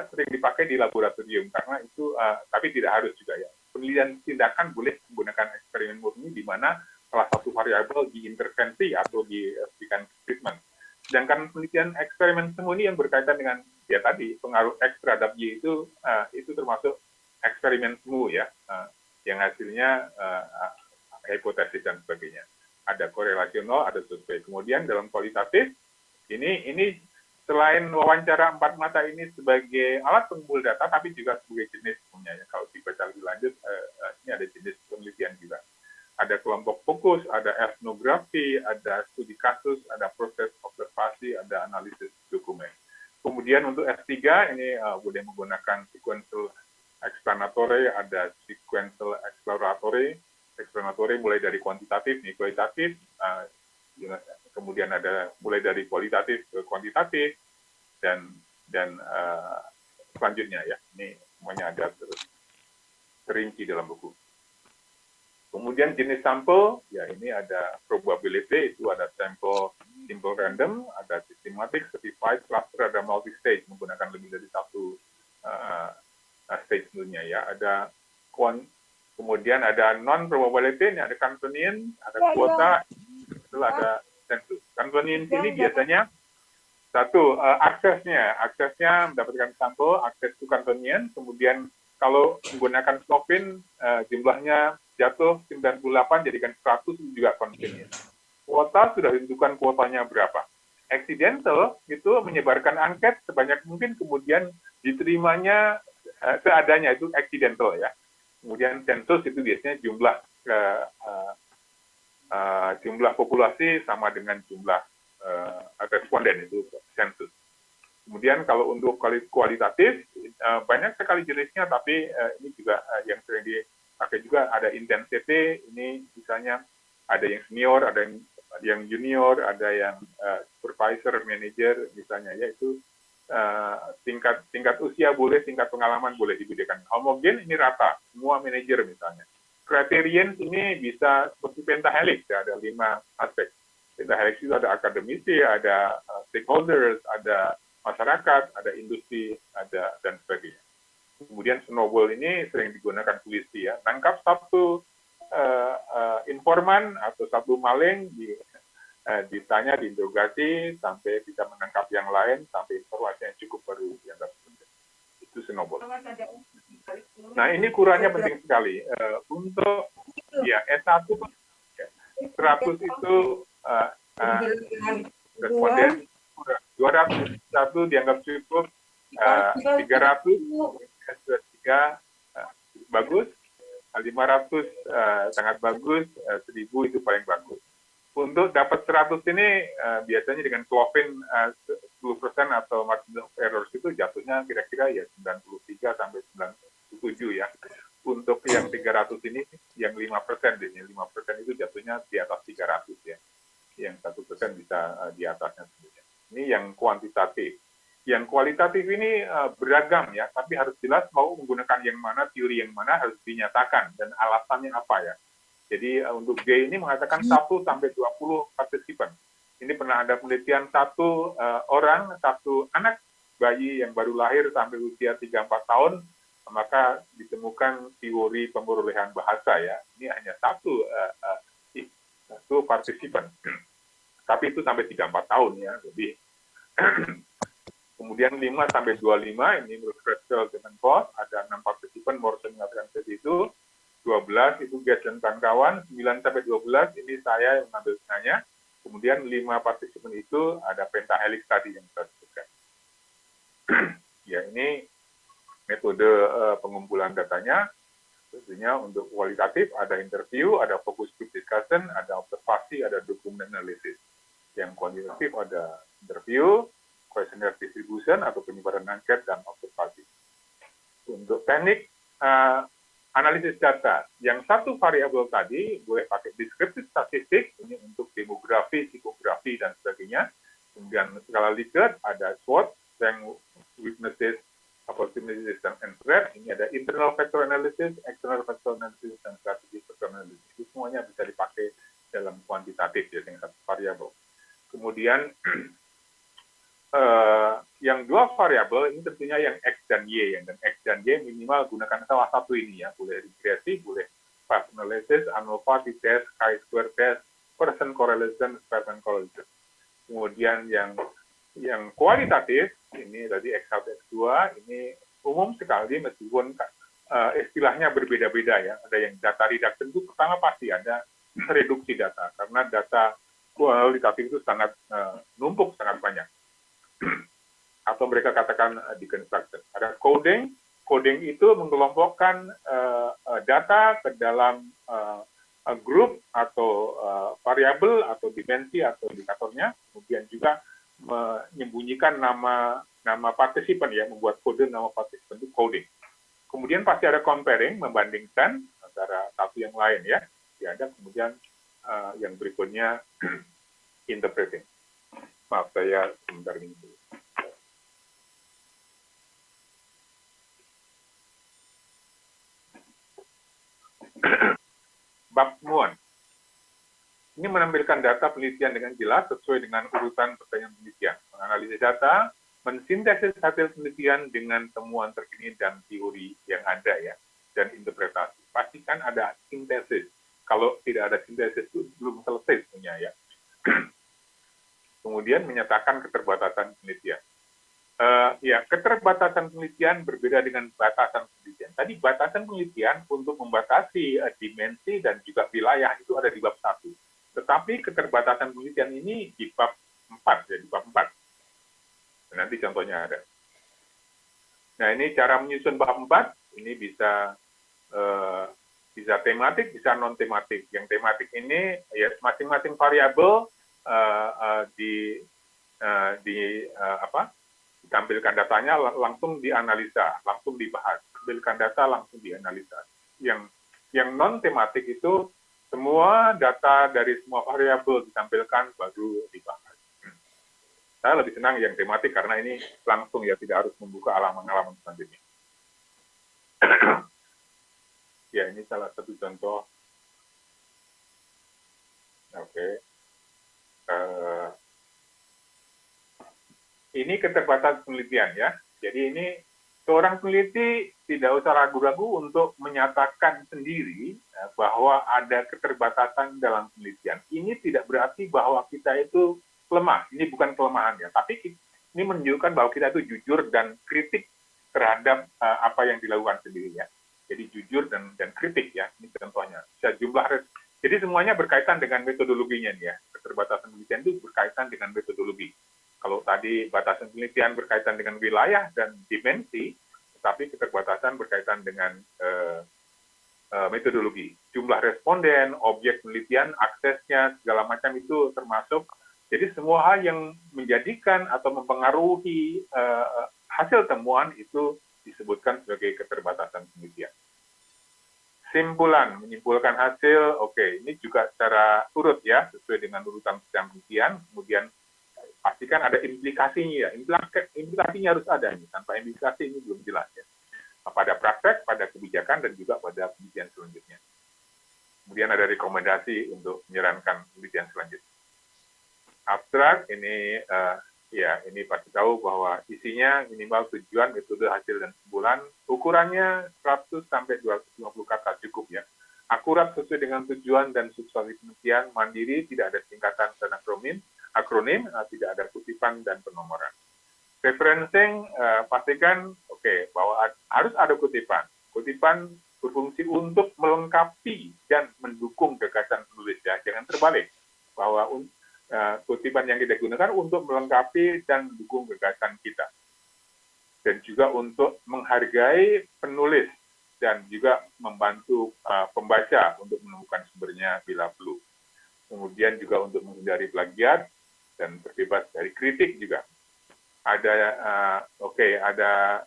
sering dipakai di laboratorium karena itu, tapi tidak harus juga ya. Penelitian tindakan boleh menggunakan eksperimen murni di mana salah satu variabel diintervensi atau diberikan treatment. Sedangkan penelitian eksperimen semu ini yang berkaitan dengan ya tadi pengaruh X terhadap Y itu termasuk eksperimen semu ya, yang hasilnya hipotesis dan sebagainya. Ada korelasional, ada survei. Kemudian dalam kualitatif, ini selain wawancara 4 mata ini sebagai alat pengumpul data, tapi juga sebagai jenis punya ya. Kalau dibaca lebih lanjut, ini ada jenis penelitian juga. Ada kelompok fokus, ada etnografi, ada studi kasus, ada proses observasi, ada analisis dokumen. Kemudian untuk S3 ini boleh menggunakan sequential explanatory, ada sequential exploratory. Explanatory mulai dari kuantitatif nih kualitatif, kemudian ada mulai dari kualitatif ke kuantitatif dan selanjutnya ya, ini semuanya ada terus terinci dalam buku. Kemudian jenis sampel, ya ini ada probability, itu ada sampel simple random, ada systematic, certified, cluster, ada multi-stage, menggunakan lebih dari satu stage tentunya ya. Ada kemudian ada non-probability, ini ada Cantonian, ada kuota, itu ada sensus. Cantonian ini biasanya satu, aksesnya mendapatkan sampel, akses to Cantonian, kemudian kalau menggunakan Snowfin, jumlahnya jatuh 98, jadikan 100, itu juga convenient. Kuota sudah ditentukan kuotanya berapa. Accidental itu menyebarkan angket sebanyak mungkin, kemudian diterimanya seadanya, itu accidental ya. Kemudian sensus itu biasanya jumlah populasi sama dengan jumlah responden, itu sensus. Kemudian kalau untuk kualitatif, banyak sekali jenisnya, tapi ini juga yang sering dipakai juga ada intensity, ini misalnya ada yang senior, ada yang junior, ada yang supervisor, manager misalnya, yaitu tingkat usia boleh, tingkat pengalaman boleh dibedakan. Homogen ini rata, semua manajer misalnya. Criterion ini bisa seperti pentahelix, ya, ada 5 aspek. Pentahelix itu ada akademisi, ada stakeholders, ada masyarakat, ada industri, ada dan sebagainya. Kemudian snowball ini sering digunakan polisi ya. Tangkap satu informan atau satu maling, ditanya, diinterogasi sampai bisa menangkap yang lain, sampai informasi yang cukup baru dianggap penting. Itu snowball. Nah, ini ukurannya penting sekali. Untuk ya S1 100 itu responden, 201 dianggap cukup, 300 S23 bagus, 500 sangat bagus, 1000 itu paling bagus. Untuk dapat 100 ini biasanya dengan Clovin 10% atau margin of errors itu jatuhnya kira-kira ya 93 sampai 97 ya. Untuk yang 300 ini yang 5%, biasanya 5% itu jatuhnya di atas 300 ya. Yang 1% bisa di atasnya sebenarnya. Ini yang kuantitatif. Yang kualitatif ini beragam ya, tapi harus jelas mau menggunakan yang mana, teori yang mana harus dinyatakan dan alasannya apa ya. Jadi untuk G ini mengatakan 1 sampai 20 partisipan. Ini pernah ada penelitian satu anak bayi yang baru lahir sampai usia 3-4 tahun, maka ditemukan teori pemerolehan bahasa ya. Ini hanya satu partisipan. Tapi itu sampai 3-4 tahun ya, lebih. Kemudian 5 sampai 25 ini menurut Kretschel dengan Voss, ada 6 partisipan, Morrison mengatakan seperti itu. 12 itu gas dan kawan-kawan, 9 sampai 12 ini saya yang mengambil tengahnya. Kemudian 5 partisipan itu ada pentahelix tadi yang saya sebutkan. Ya, ini metode pengumpulan datanya. Tentunya untuk kualitatif ada interview, ada focus group discussion, ada observasi, ada dokumen analisis. Yang kuantitatif ada interview, questionnaire distribution atau penyebaran angket dan observasi. Untuk teknik analisis data, yang satu variabel tadi boleh pakai descriptive statistik, ini untuk demografi, psikografi, dan sebagainya. Kemudian skala Likert, ada SWOT, strength, weaknesses, opportunities, and threat. Ini ada internal factor analysis, external factor analysis, dan strategic factor analysis. Itu semuanya bisa dipakai dalam kuantitatif, ya, dengan satu variabel. Kemudian yang dua variabel ini tentunya yang X dan Y, dan X dan Y minimal gunakan salah satu ini ya, boleh regresi, boleh fast analysis, ANOVA test, chi-square test, Pearson correlation, Pearson correlation. Kemudian yang kualitatif ini tadi X1, X2 ini umum sekali meskipun istilahnya berbeda-beda ya. Ada yang data reduction itu pertama pasti ada reduksi data karena data kualitatif itu sangat numpuk, sangat banyak. Atau mereka katakan deconstruction. Ada coding itu mengelompokkan data ke dalam grup atau variabel atau dimensi atau indikatornya, kemudian juga menyembunyikan nama partisipan ya, membuat kode nama partisipan itu coding. Kemudian pasti ada comparing, membandingkan antara satu yang lain ya. Ada kemudian yang berikutnya interpreting. Maaf, saya sebentar ini dulu. Bab muan. Ini menampilkan data penelitian dengan jelas sesuai dengan urutan pertanyaan penelitian. Menganalisis data, mensintesis hasil penelitian dengan temuan terkini dan teori yang ada ya, dan interpretasi. Pastikan ada sintesis. Kalau tidak ada sintesis itu belum selesai sebenarnya ya. Kemudian menyatakan keterbatasan penelitian. Keterbatasan penelitian berbeda dengan batasan penelitian. Tadi batasan penelitian untuk membatasi dimensi dan juga wilayah itu ada di bab 1. Tetapi keterbatasan penelitian ini di bab 4 ya, di bab 4. Nanti contohnya ada. Nah, ini cara menyusun bab 4, ini bisa tematik, bisa non tematik. Yang tematik ini ya masing-masing variabel ditampilkan datanya langsung dianalisa, langsung dibahas. Tampilkan data langsung dianalisa. Yang non tematik itu semua data dari semua variabel ditampilkan baru dibahas. Saya lebih senang yang tematik karena ini langsung ya, tidak harus membuka halaman-halaman selanjutnya. Ya, ini salah satu contoh. Oke. Ini keterbatasan penelitian ya. Jadi ini seorang peneliti tidak usah ragu-ragu untuk menyatakan sendiri bahwa ada keterbatasan dalam penelitian. Ini tidak berarti bahwa kita itu lemah. Ini bukan kelemahan ya, tapi ini menunjukkan bahwa kita itu jujur dan kritik terhadap apa yang dilakukan sendiri ya. Jadi jujur dan kritik ya. Ini contohnya. Jadi semuanya berkaitan dengan metodologinya nih ya. Keterbatasan penelitian itu berkaitan dengan metodologi. Kalau tadi batasan penelitian berkaitan dengan wilayah dan dimensi, tetapi keterbatasan berkaitan dengan metodologi. Jumlah responden, objek penelitian, aksesnya, segala macam itu termasuk. Jadi semua hal yang menjadikan atau mempengaruhi hasil temuan itu disebutkan sebagai keterbatasan penelitian. Simpulan, menyimpulkan hasil, oke, ini juga secara urut ya, sesuai dengan urutan penelitian, kemudian pastikan ada implikasinya ya. Implikasinya harus ada nih. Tanpa implikasi ini belum jelas ya. Pada praktek, pada kebijakan, dan juga pada penelitian selanjutnya. Kemudian ada rekomendasi untuk menyarankan penelitian selanjutnya. Abstrak ini ini pasti tahu bahwa isinya minimal tujuan, metode, hasil, dan kesimpulan. Ukurannya 100 sampai 250 kata cukup ya. Akurat sesuai dengan tujuan dan substansi penelitian, mandiri, tidak ada singkatan dan akronim, tidak ada kutipan dan penomoran. Referencing, pastikan bahwa harus ada kutipan. Kutipan berfungsi untuk melengkapi dan mendukung gagasan penulis ya. Jangan terbalik bahwa kutipan yang kita gunakan untuk melengkapi dan mendukung gagasan kita. Dan juga untuk menghargai penulis dan juga membantu pembaca untuk menemukan sumbernya bila perlu. Kemudian juga untuk menghindari plagiat dan terbebas dari kritik juga. Ada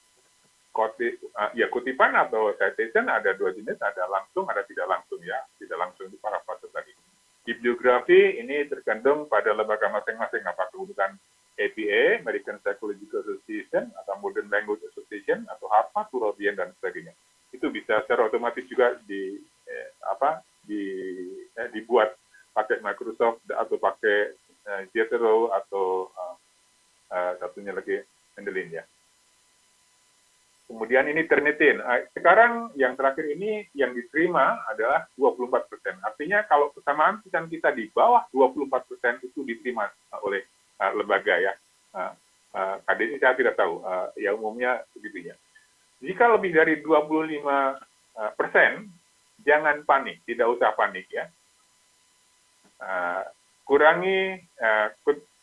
kutipan atau citation ada dua jenis, ada langsung, ada tidak langsung ya. Tidak langsung itu parafrase tadi. Bibliografi ini tergantung pada lembaga masing-masing, apakah kebutuhan APA, American Psychological Association, atau Modern Language Association, atau Harvard, European, dan sebagainya. Itu bisa secara otomatis juga dibuat pakai Microsoft atau pakai Zotero Mendelin ya. Kemudian ini Turnitin. Sekarang yang terakhir ini yang diterima adalah 24%. Artinya kalau kesamaan tulisan kita di bawah 24% itu diterima oleh lembaga ya. KDI saya tidak tahu, ya umumnya begitu ya. Jika lebih dari 25%, jangan panik, tidak usah panik ya. Kurangi,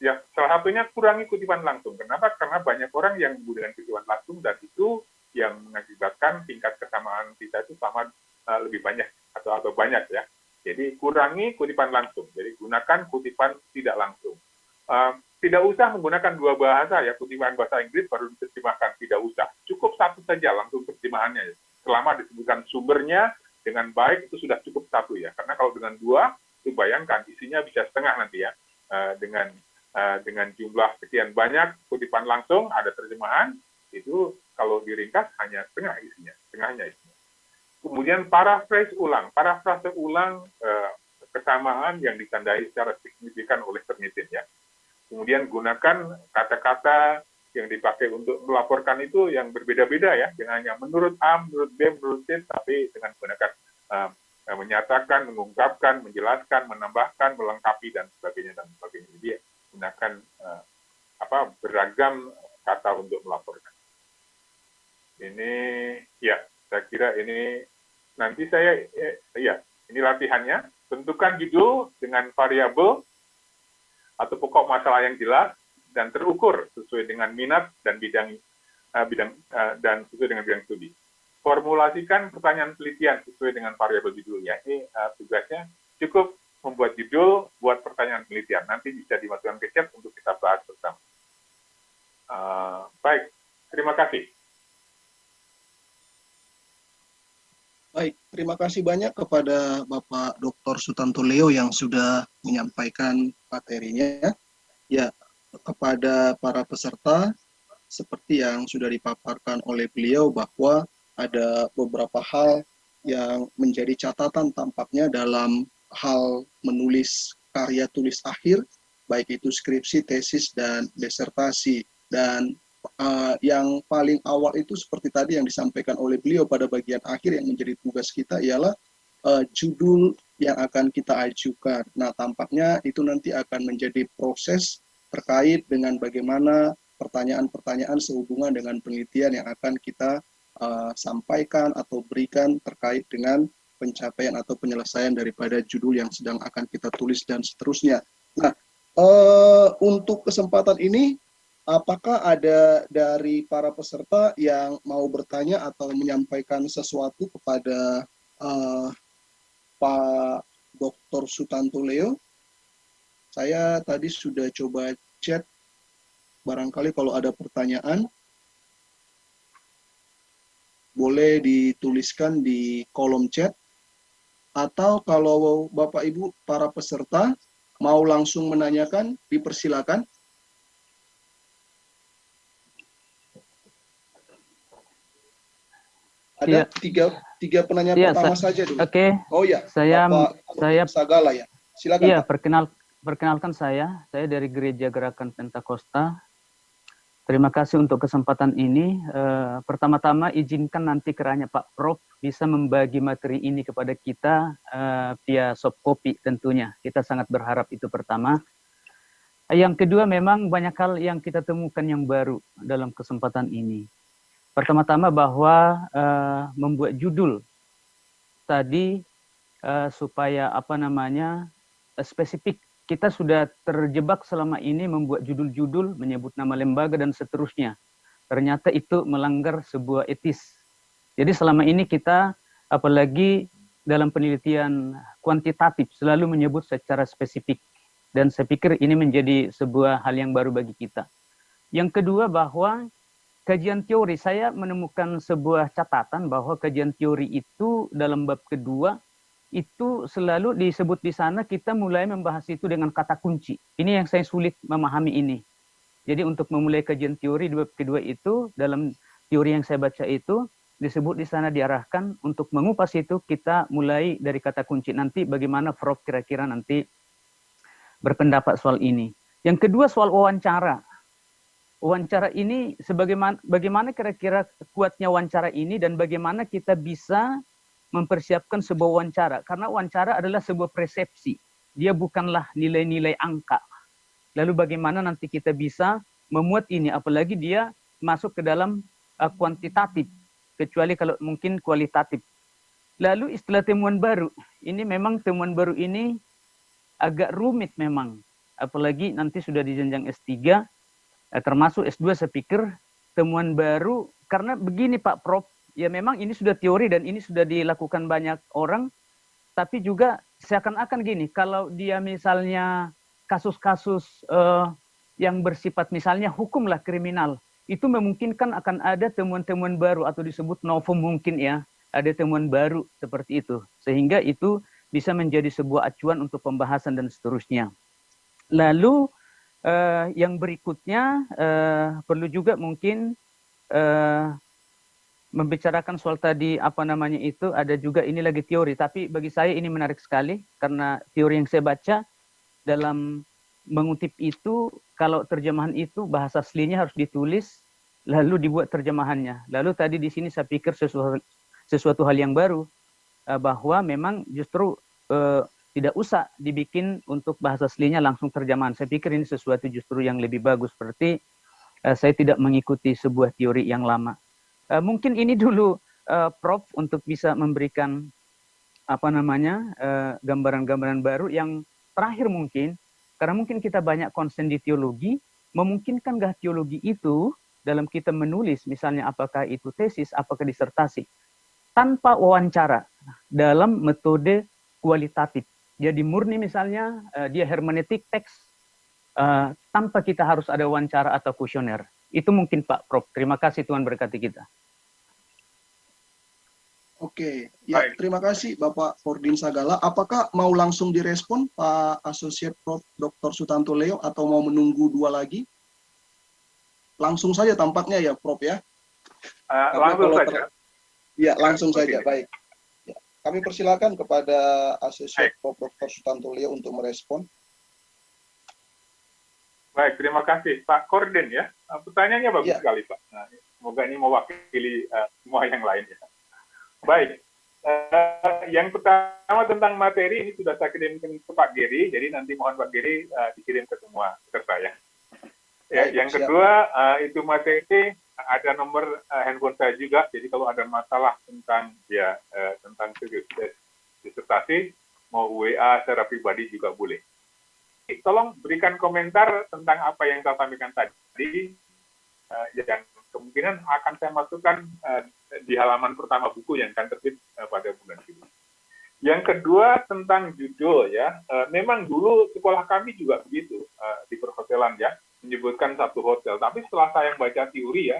ya salah satunya kurangi kutipan langsung. Kenapa? Karena banyak orang yang menggunakan kutipan langsung dan itu yang mengakibatkan tingkat kesamaan kita itu sama lebih banyak atau banyak ya. Jadi kurangi kutipan langsung. Jadi gunakan kutipan tidak langsung. Tidak usah menggunakan dua bahasa ya, kutipan bahasa Inggris baru diterjemahkan, tidak usah. Cukup satu saja langsung terjemahannya. Selama disebutkan sumbernya dengan baik itu sudah cukup satu ya. Karena kalau dengan dua itu bayangkan isinya bisa setengah nanti ya. Dengan jumlah sekian banyak kutipan langsung ada terjemahan itu kalau diringkas hanya setengahnya isinya. Kemudian paraphrase ulang kesamaan yang ditandai secara signifikan oleh Turnitin ya. Kemudian gunakan kata-kata yang dipakai untuk melaporkan itu yang berbeda-beda ya, jangan hanya menurut A, menurut B, menurut C, tapi dengan menggunakan menyatakan, mengungkapkan, menjelaskan, menambahkan, melengkapi dan sebagainya. Jadi gunakan beragam kata untuk melaporkan. Ini ya, saya kira ini nanti ini latihannya. Tentukan judul dengan variabel atau pokok masalah yang jelas dan terukur sesuai dengan minat dan bidang sesuai dengan bidang studi. Formulasikan pertanyaan penelitian sesuai dengan variabel judulnya. Ini tugasnya cukup membuat judul, buat pertanyaan penelitian. Nanti bisa dimasukkan ke chat untuk kita bahas bersama. Baik, terima kasih. Baik, terima kasih banyak kepada Bapak Dr. Sutanto Leo yang sudah menyampaikan materinya. Ya, kepada para peserta, seperti yang sudah dipaparkan oleh beliau bahwa ada beberapa hal yang menjadi catatan tampaknya dalam hal menulis karya tulis akhir, baik itu skripsi, tesis, dan disertasi. Dan yang paling awal itu seperti tadi yang disampaikan oleh beliau pada bagian akhir yang menjadi tugas kita ialah judul yang akan kita ajukan. Nah, tampaknya itu nanti akan menjadi proses terkait dengan bagaimana pertanyaan-pertanyaan sehubungan dengan penelitian yang akan kita sampaikan atau berikan terkait dengan pencapaian atau penyelesaian daripada judul yang sedang akan kita tulis dan seterusnya. Nah, untuk kesempatan ini, apakah ada dari para peserta yang mau bertanya atau menyampaikan sesuatu kepada Pak Dr. Sutanto Leo? Saya tadi sudah coba chat, barangkali kalau ada pertanyaan, boleh dituliskan di kolom chat, atau kalau Bapak Ibu para peserta mau langsung menanyakan, dipersilakan. Ada tiga penanya pertama saja dulu. Oke. Oh ya, saya Sagala ya. Silakan. Iya, Pak. perkenalkan saya dari Gereja Gerakan Pentakosta. Terima kasih untuk kesempatan ini. Pertama-tama izinkan nanti kiranya Pak Prof bisa membagi materi ini kepada kita via soft copy tentunya. Kita sangat berharap itu pertama. Yang kedua, memang banyak hal yang kita temukan yang baru dalam kesempatan ini. Pertama-tama bahwa membuat judul tadi supaya spesifik. Kita sudah terjebak selama ini membuat judul-judul, menyebut nama lembaga dan seterusnya. Ternyata itu melanggar sebuah etis. Jadi selama ini kita, apalagi dalam penelitian kuantitatif, selalu menyebut secara spesifik. Dan saya pikir ini menjadi sebuah hal yang baru bagi kita. Yang kedua bahwa kajian teori, saya menemukan sebuah catatan bahwa kajian teori itu dalam bab kedua, itu selalu disebut di sana kita mulai membahas itu dengan kata kunci. Ini yang saya sulit memahami ini. Jadi untuk memulai kajian teori di bab kedua itu, dalam teori yang saya baca itu, disebut di sana diarahkan untuk mengupas itu kita mulai dari kata kunci. Nanti bagaimana Prof kira-kira nanti berpendapat soal ini. Yang kedua soal wawancara. wawancara ini bagaimana kira-kira kuatnya wawancara ini dan bagaimana kita bisa mempersiapkan sebuah wawancara, karena wawancara adalah sebuah persepsi, dia bukanlah nilai-nilai angka. Lalu bagaimana nanti kita bisa memuat ini, apalagi dia masuk ke dalam kuantitatif, kecuali kalau mungkin kualitatif. Lalu istilah temuan baru, ini memang temuan baru ini agak rumit memang, apalagi nanti sudah di jenjang S3, termasuk S2 saya pikir temuan baru, karena begini Pak Prof, ya memang ini sudah teori dan ini sudah dilakukan banyak orang, tapi juga seakan-akan gini, kalau dia misalnya kasus-kasus yang bersifat misalnya hukumlah kriminal, itu memungkinkan akan ada temuan-temuan baru atau disebut novum mungkin ya, ada temuan baru seperti itu, sehingga itu bisa menjadi sebuah acuan untuk pembahasan dan seterusnya. Lalu yang berikutnya perlu juga mungkin membicarakan soal tadi apa namanya itu, ada juga ini lagi teori, tapi bagi saya ini menarik sekali karena teori yang saya baca dalam mengutip itu, kalau terjemahan itu bahasa aslinya harus ditulis lalu dibuat terjemahannya. Lalu tadi di sini saya pikir sesuatu hal yang baru, bahwa memang justru tidak usah dibikin untuk bahasa aslinya langsung terjemahan. Saya pikir ini sesuatu justru yang lebih bagus, seperti saya tidak mengikuti sebuah teori yang lama. Mungkin ini dulu Prof untuk bisa memberikan apa namanya gambaran-gambaran baru. Yang terakhir mungkin, karena mungkin kita banyak konsen di teologi, memungkinkan nggak teologi itu dalam kita menulis, misalnya apakah itu tesis, apakah disertasi, tanpa wawancara dalam metode kualitatif. Jadi murni misalnya dia hermeneutik teks, tanpa kita harus ada wawancara atau kuesioner. Itu mungkin Pak Prof. Terima kasih, Tuhan berkati kita. Oke, ya terima kasih Bapak Fordin Sagala. Apakah mau langsung direspon Pak Associate Prof. Dr. Sutanto Leo atau mau menunggu 2 lagi? Langsung saja tampaknya ya Prof ya. Langsung saja. Ya, langsung saja, baik. Ya, kami persilakan kepada Associate Prof. Dr. Sutanto Leo untuk merespon. Baik, terima kasih Pak Korden ya. Pertanyaannya bagus sekali Pak. Nah, semoga ini mewakili semua yang lain ya. Baik, yang pertama tentang materi ini sudah saya kirimkan ke Pak Geri, jadi nanti mohon Pak Geri dikirim ke semua peserta ya. Yang kedua, itu materi ada nomor handphone saya juga, jadi kalau ada masalah tentang tentang disertasi, mau WA secara pribadi juga boleh. Tolong berikan komentar tentang apa yang saya sampaikan tadi, yang kemungkinan akan saya masukkan di halaman pertama buku yang akan terbit pada bulan Juli. Yang kedua tentang judul ya, memang dulu sekolah kami juga begitu di perhotelan ya, menyebutkan satu hotel. Tapi setelah saya baca teori ya,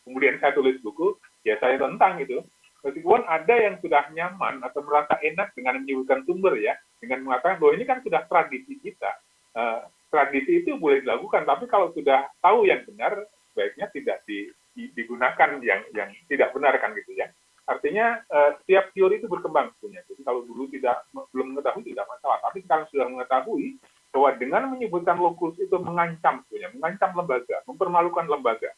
kemudian saya tulis buku, ya saya tentang itu. Meskipun ada yang sudah nyaman atau merasa enak dengan menyebutkan sumber ya, dengan mengatakan bahwa ini kan sudah tradisi kita. Tradisi itu boleh dilakukan, tapi kalau sudah tahu yang benar, sebaiknya tidak digunakan yang tidak benar kan gitu ya. Artinya setiap teori itu berkembang punya. Jadi kalau dulu belum mengetahui tidak masalah, tapi sekarang sudah mengetahui bahwa dengan menyebutkan lokus itu mengancam lembaga, mempermalukan lembaga.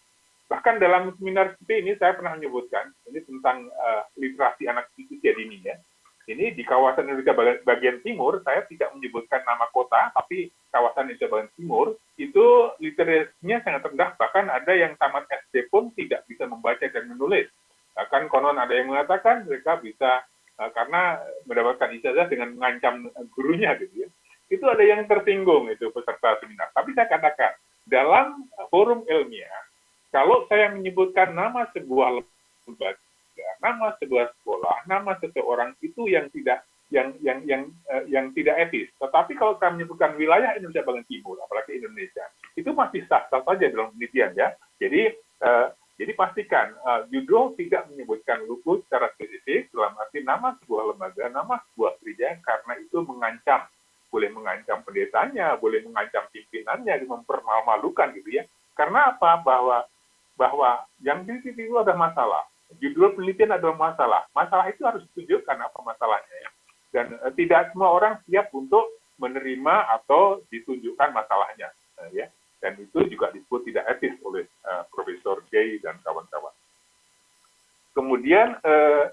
Bahkan dalam seminar seperti ini saya pernah menyebutkan ini tentang literasi anak usia dini ya. Ini di kawasan Indonesia bagian timur, saya tidak menyebutkan nama kota, tapi kawasan Indonesia bagian timur, itu literasinya sangat rendah, bahkan ada yang tamat SD pun tidak bisa membaca dan menulis. Bahkan konon ada yang mengatakan mereka bisa, karena mendapatkan ijazah dengan mengancam gurunya gitu ya. Itu ada yang tersinggung itu peserta seminar. Tapi saya katakan, dalam forum ilmiah, kalau saya menyebutkan nama sebuah lembaga, nama sebuah sekolah, nama seseorang itu yang tidak tidak etis. Tetapi kalau saya menyebutkan wilayah Indonesia bagian timur, apalagi Indonesia, itu masih sah-sah saja dalam penelitian ya. Jadi pastikan judul tidak menyebutkan lokus secara spesifik dalam arti nama sebuah lembaga, nama sebuah gereja, karena itu mengancam, boleh mengancam pendetanya, boleh mengancam pimpinannya, mempermalukan gitu ya. Karena apa? Bahwa yang di situ itu ada masalah. Judul penelitian adalah masalah. Masalah itu harus ditunjukkan apa masalahnya ya. Dan tidak semua orang siap untuk menerima atau ditunjukkan masalahnya ya. dan itu juga disebut tidak etis oleh Profesor Gay dan kawan-kawan. Kemudian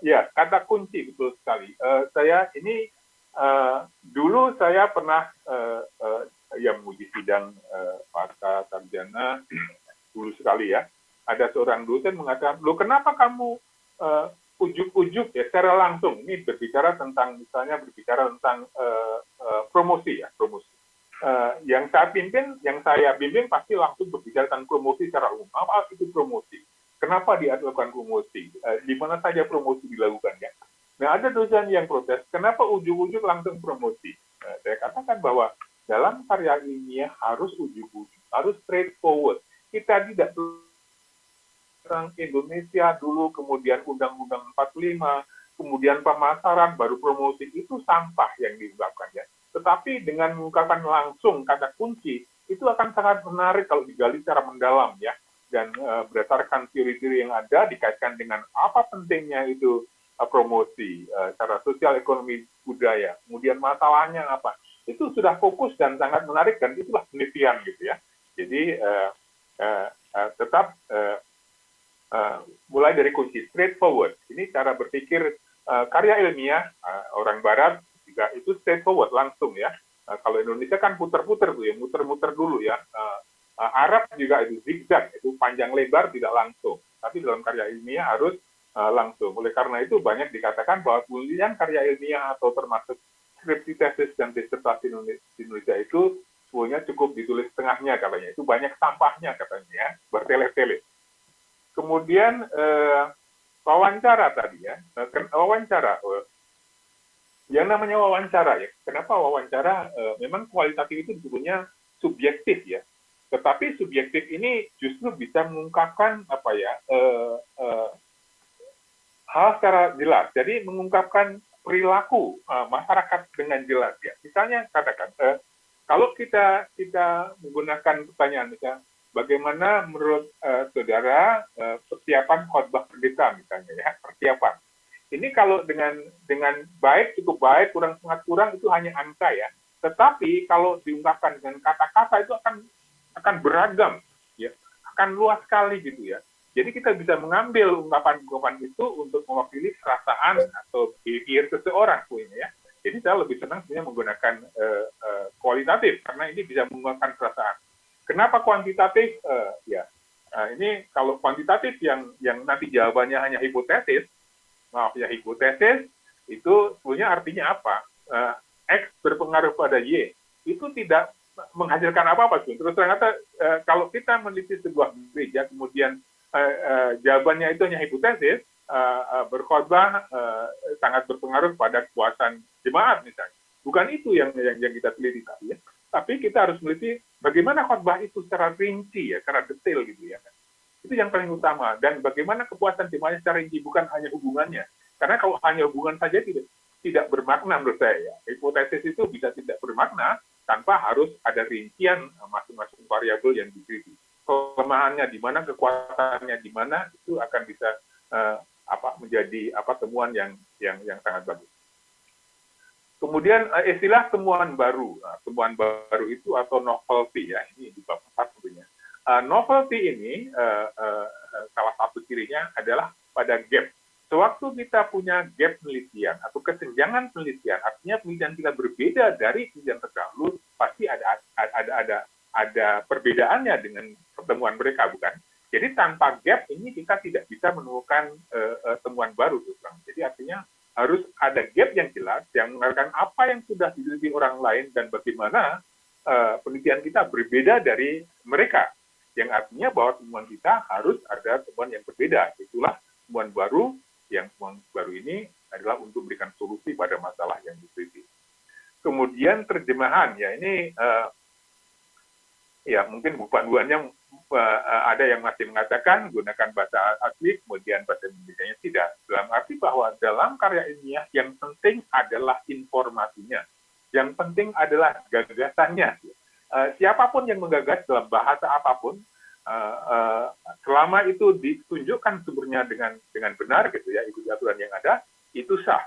ya kata kunci betul sekali. Saya ini dulu saya pernah yang menguji sidang pasca sarjana dulu sekali ya. Ada seorang dosen mengatakan, "Loh kenapa kamu ujuk-ujuk ya secara langsung ini berbicara tentang misalnya berbicara tentang promosi ya promosi." Yang saya bimbing pasti langsung berbicara tentang promosi secara umum. Apa itu promosi? Kenapa dia lakukan promosi? Di mana saja promosi dilakukannya? Nah, ada dosen yang protes, kenapa ujuk-ujuk langsung promosi? Saya katakan bahwa dalam karya ilmiah harus ujuk-ujuk, harus straightforward. Kita tidak tentang Indonesia dulu, kemudian Undang-Undang 45, kemudian pemasaran, baru promosi, itu sampah yang diungkapkannya. Tetapi dengan mengungkapkan langsung kata kunci, itu akan sangat menarik kalau digali secara mendalam ya. Dan berdasarkan teori-teori yang ada dikaitkan dengan apa pentingnya itu promosi secara sosial, ekonomi, budaya, kemudian masalahnya apa, itu sudah fokus dan sangat menarik dan itulah penelitian gitu ya. Jadi tetap mulai dari kunci straightforward. Ini cara berpikir karya ilmiah orang Barat juga itu straightforward langsung ya. Kalau Indonesia kan puter-puter tuh ya, muter-muter dulu ya. Arab juga itu zigzag, itu panjang lebar tidak langsung. Tapi dalam karya ilmiah harus langsung. Oleh karena itu banyak dikatakan bahwa penelitian karya ilmiah atau termasuk skripsi tesis dan disertasi di Indonesia itu sebenarnya cukup ditulis setengahnya katanya. Itu banyak sampahnya katanya ya, bertele-tele. Kemudian wawancara tadi ya, wawancara. Yang namanya wawancara ya, kenapa wawancara memang kualitatif itu disebutnya subjektif ya. Tetapi subjektif ini justru bisa mengungkapkan apa ya hal secara jelas. Jadi mengungkapkan perilaku masyarakat dengan jelas ya. Misalnya katakan kalau kita menggunakan pertanyaan misalnya bagaimana menurut saudara persiapan khotbah pendeta misalnya ya persiapan. Ini kalau dengan baik cukup baik kurang sangat kurang itu hanya angka ya. Tetapi kalau diungkapkan dengan kata-kata itu akan beragam, ya, akan luas sekali gitu ya. Jadi kita bisa mengambil ungkapan-ungkapan itu untuk mewakili perasaan atau behavior seseorang, ya. Jadi saya lebih senang sebenarnya menggunakan kualitatif karena ini bisa mengungkapkan perasaan. Kenapa kuantitatif? Ini kalau kuantitatif yang nanti jawabannya hanya hipotesis, maaf ya hipotesis itu sebenarnya artinya apa? X berpengaruh pada Y itu tidak menghasilkan apa-apa. Terus ternyata kalau kita meneliti sebuah gereja, kemudian jawabannya itu hanya hipotesis, berkhotbah sangat berpengaruh pada kekuasaan jemaat misalnya. Bukan itu yang kita teliti tadi ya. Tapi kita harus meneliti bagaimana khotbah itu secara rinci ya, secara detail gitu ya. Itu yang paling utama. Dan bagaimana kepuasan jemaatnya secara rinci, bukan hanya hubungannya. Karena kalau hanya hubungan saja tidak bermakna menurut saya ya. Hipotesis itu bisa tidak bermakna tanpa harus ada rincian masing-masing variabel yang diteliti. Kelemahannya di mana, kekuatannya di mana, itu akan bisa menjadi temuan yang sangat bagus. Kemudian istilah temuan baru. Temuan baru itu atau novelty ya, ini di bab 4 tentunya. Novelty ini salah satu cirinya adalah pada gap. Sewaktu kita punya gap penelitian atau kesenjangan penelitian, artinya penelitian kita berbeda dari penelitian terdahulu, pasti ada perbedaannya dengan pertemuan mereka, bukan? Jadi tanpa gap ini kita tidak bisa menemukan temuan baru. Jadi artinya harus ada gap yang jelas yang mengatakan apa yang sudah diteliti orang lain dan bagaimana penelitian kita berbeda dari mereka. Yang artinya bahwa temuan kita harus ada temuan yang berbeda. Itulah temuan baru. Yang temuan baru ini adalah untuk memberikan solusi pada masalah yang diteliti. Kemudian terjemahan, ya ini mungkin panduannya ada yang masih mengatakan gunakan bahasa asli, kemudian bahasa Indonesianya tidak. Dalam arti bahwa dalam karya ilmiah yang penting adalah informasinya, yang penting adalah gagasannya. Siapapun yang menggagas dalam bahasa apapun, selama itu ditunjukkan sumbernya dengan benar gitu ya, ikuti aturan yang ada, itu sah.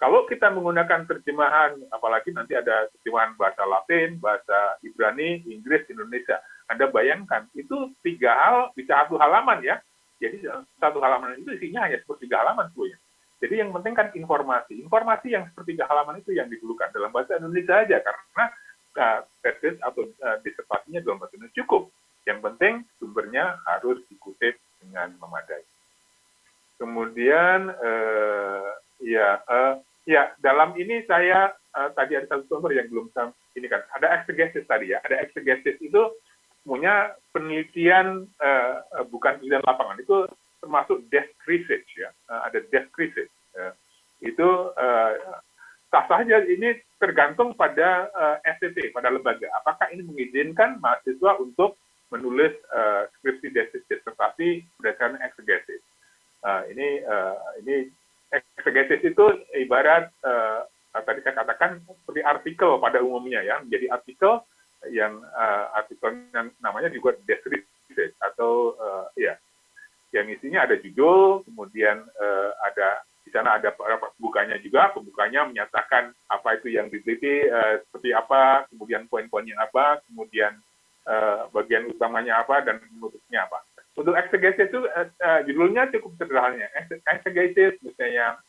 Kalau kita menggunakan terjemahan, apalagi nanti ada terjemahan bahasa Latin, bahasa Ibrani, Inggris, Indonesia, Anda bayangkan, itu 3 hal bisa 1 halaman ya. Jadi 1 halaman itu isinya hanya sepertiga halaman semuanya. Jadi yang penting kan informasi yang sepertiga halaman itu yang diperlukan dalam bahasa Indonesia aja, karena tesis atau disertasinya dalam bahasa Indonesia cukup. Yang penting sumbernya harus dikutip dengan memadai. Kemudian dalam ini saya tadi ada satu sumber yang belum ini kan ada exegesis tadi ya. Ada exegesis itu punya penelitian bukan penelitian lapangan, itu termasuk desk research ya. Ada desk research. Itu sah saja, ini tergantung pada STT, pada lembaga. Apakah ini mengizinkan mahasiswa untuk menulis skripsi disertasi berdasarkan exegesis. Ini exegesis itu ibarat tadi saya katakan seperti artikel pada umumnya ya, menjadi artikel yang artikelnya namanya juga desk research atau yang isinya ada judul, kemudian ada di sana ada pembukanya juga, pembukanya menyatakan apa itu yang diteliti, seperti apa, kemudian poin-poinnya apa, kemudian bagian utamanya apa, dan penutupnya apa. Untuk exegesis itu judulnya cukup sederhana. Exegesis misalnya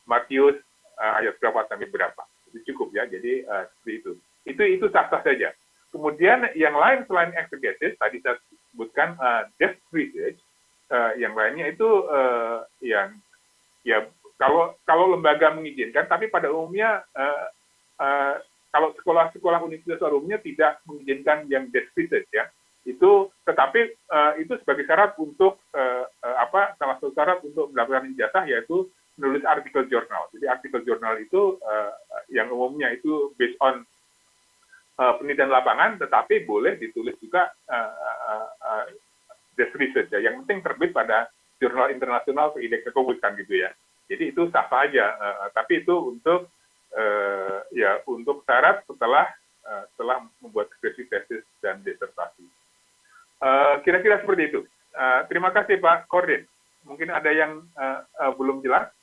Matius ayat berapa sampai berapa. Itu cukup ya. Jadi seperti itu. Itu sah-sah saja. Kemudian yang lain selain exegesis, tadi saya sebutkan desk research, yang lainnya itu yang ya kalau lembaga mengizinkan, tapi pada umumnya kalau sekolah-sekolah universitas umumnya tidak mengizinkan yang desk research ya. Tetapi itu sebagai syarat untuk salah satu syarat untuk mendapatkan ijazah yaitu menulis artikel jurnal. Jadi artikel jurnal itu yang umumnya itu based on penelitian lapangan, tetapi boleh ditulis juga desk research ya. Yang penting terbit pada jurnal internasional kan gitu ya. Jadi itu sah saja, tapi itu untuk untuk syarat setelah membuat skripsi, tesis, dan disertasi. Kira-kira seperti itu. Terima kasih Pak Kordin. Mungkin ada yang belum jelas.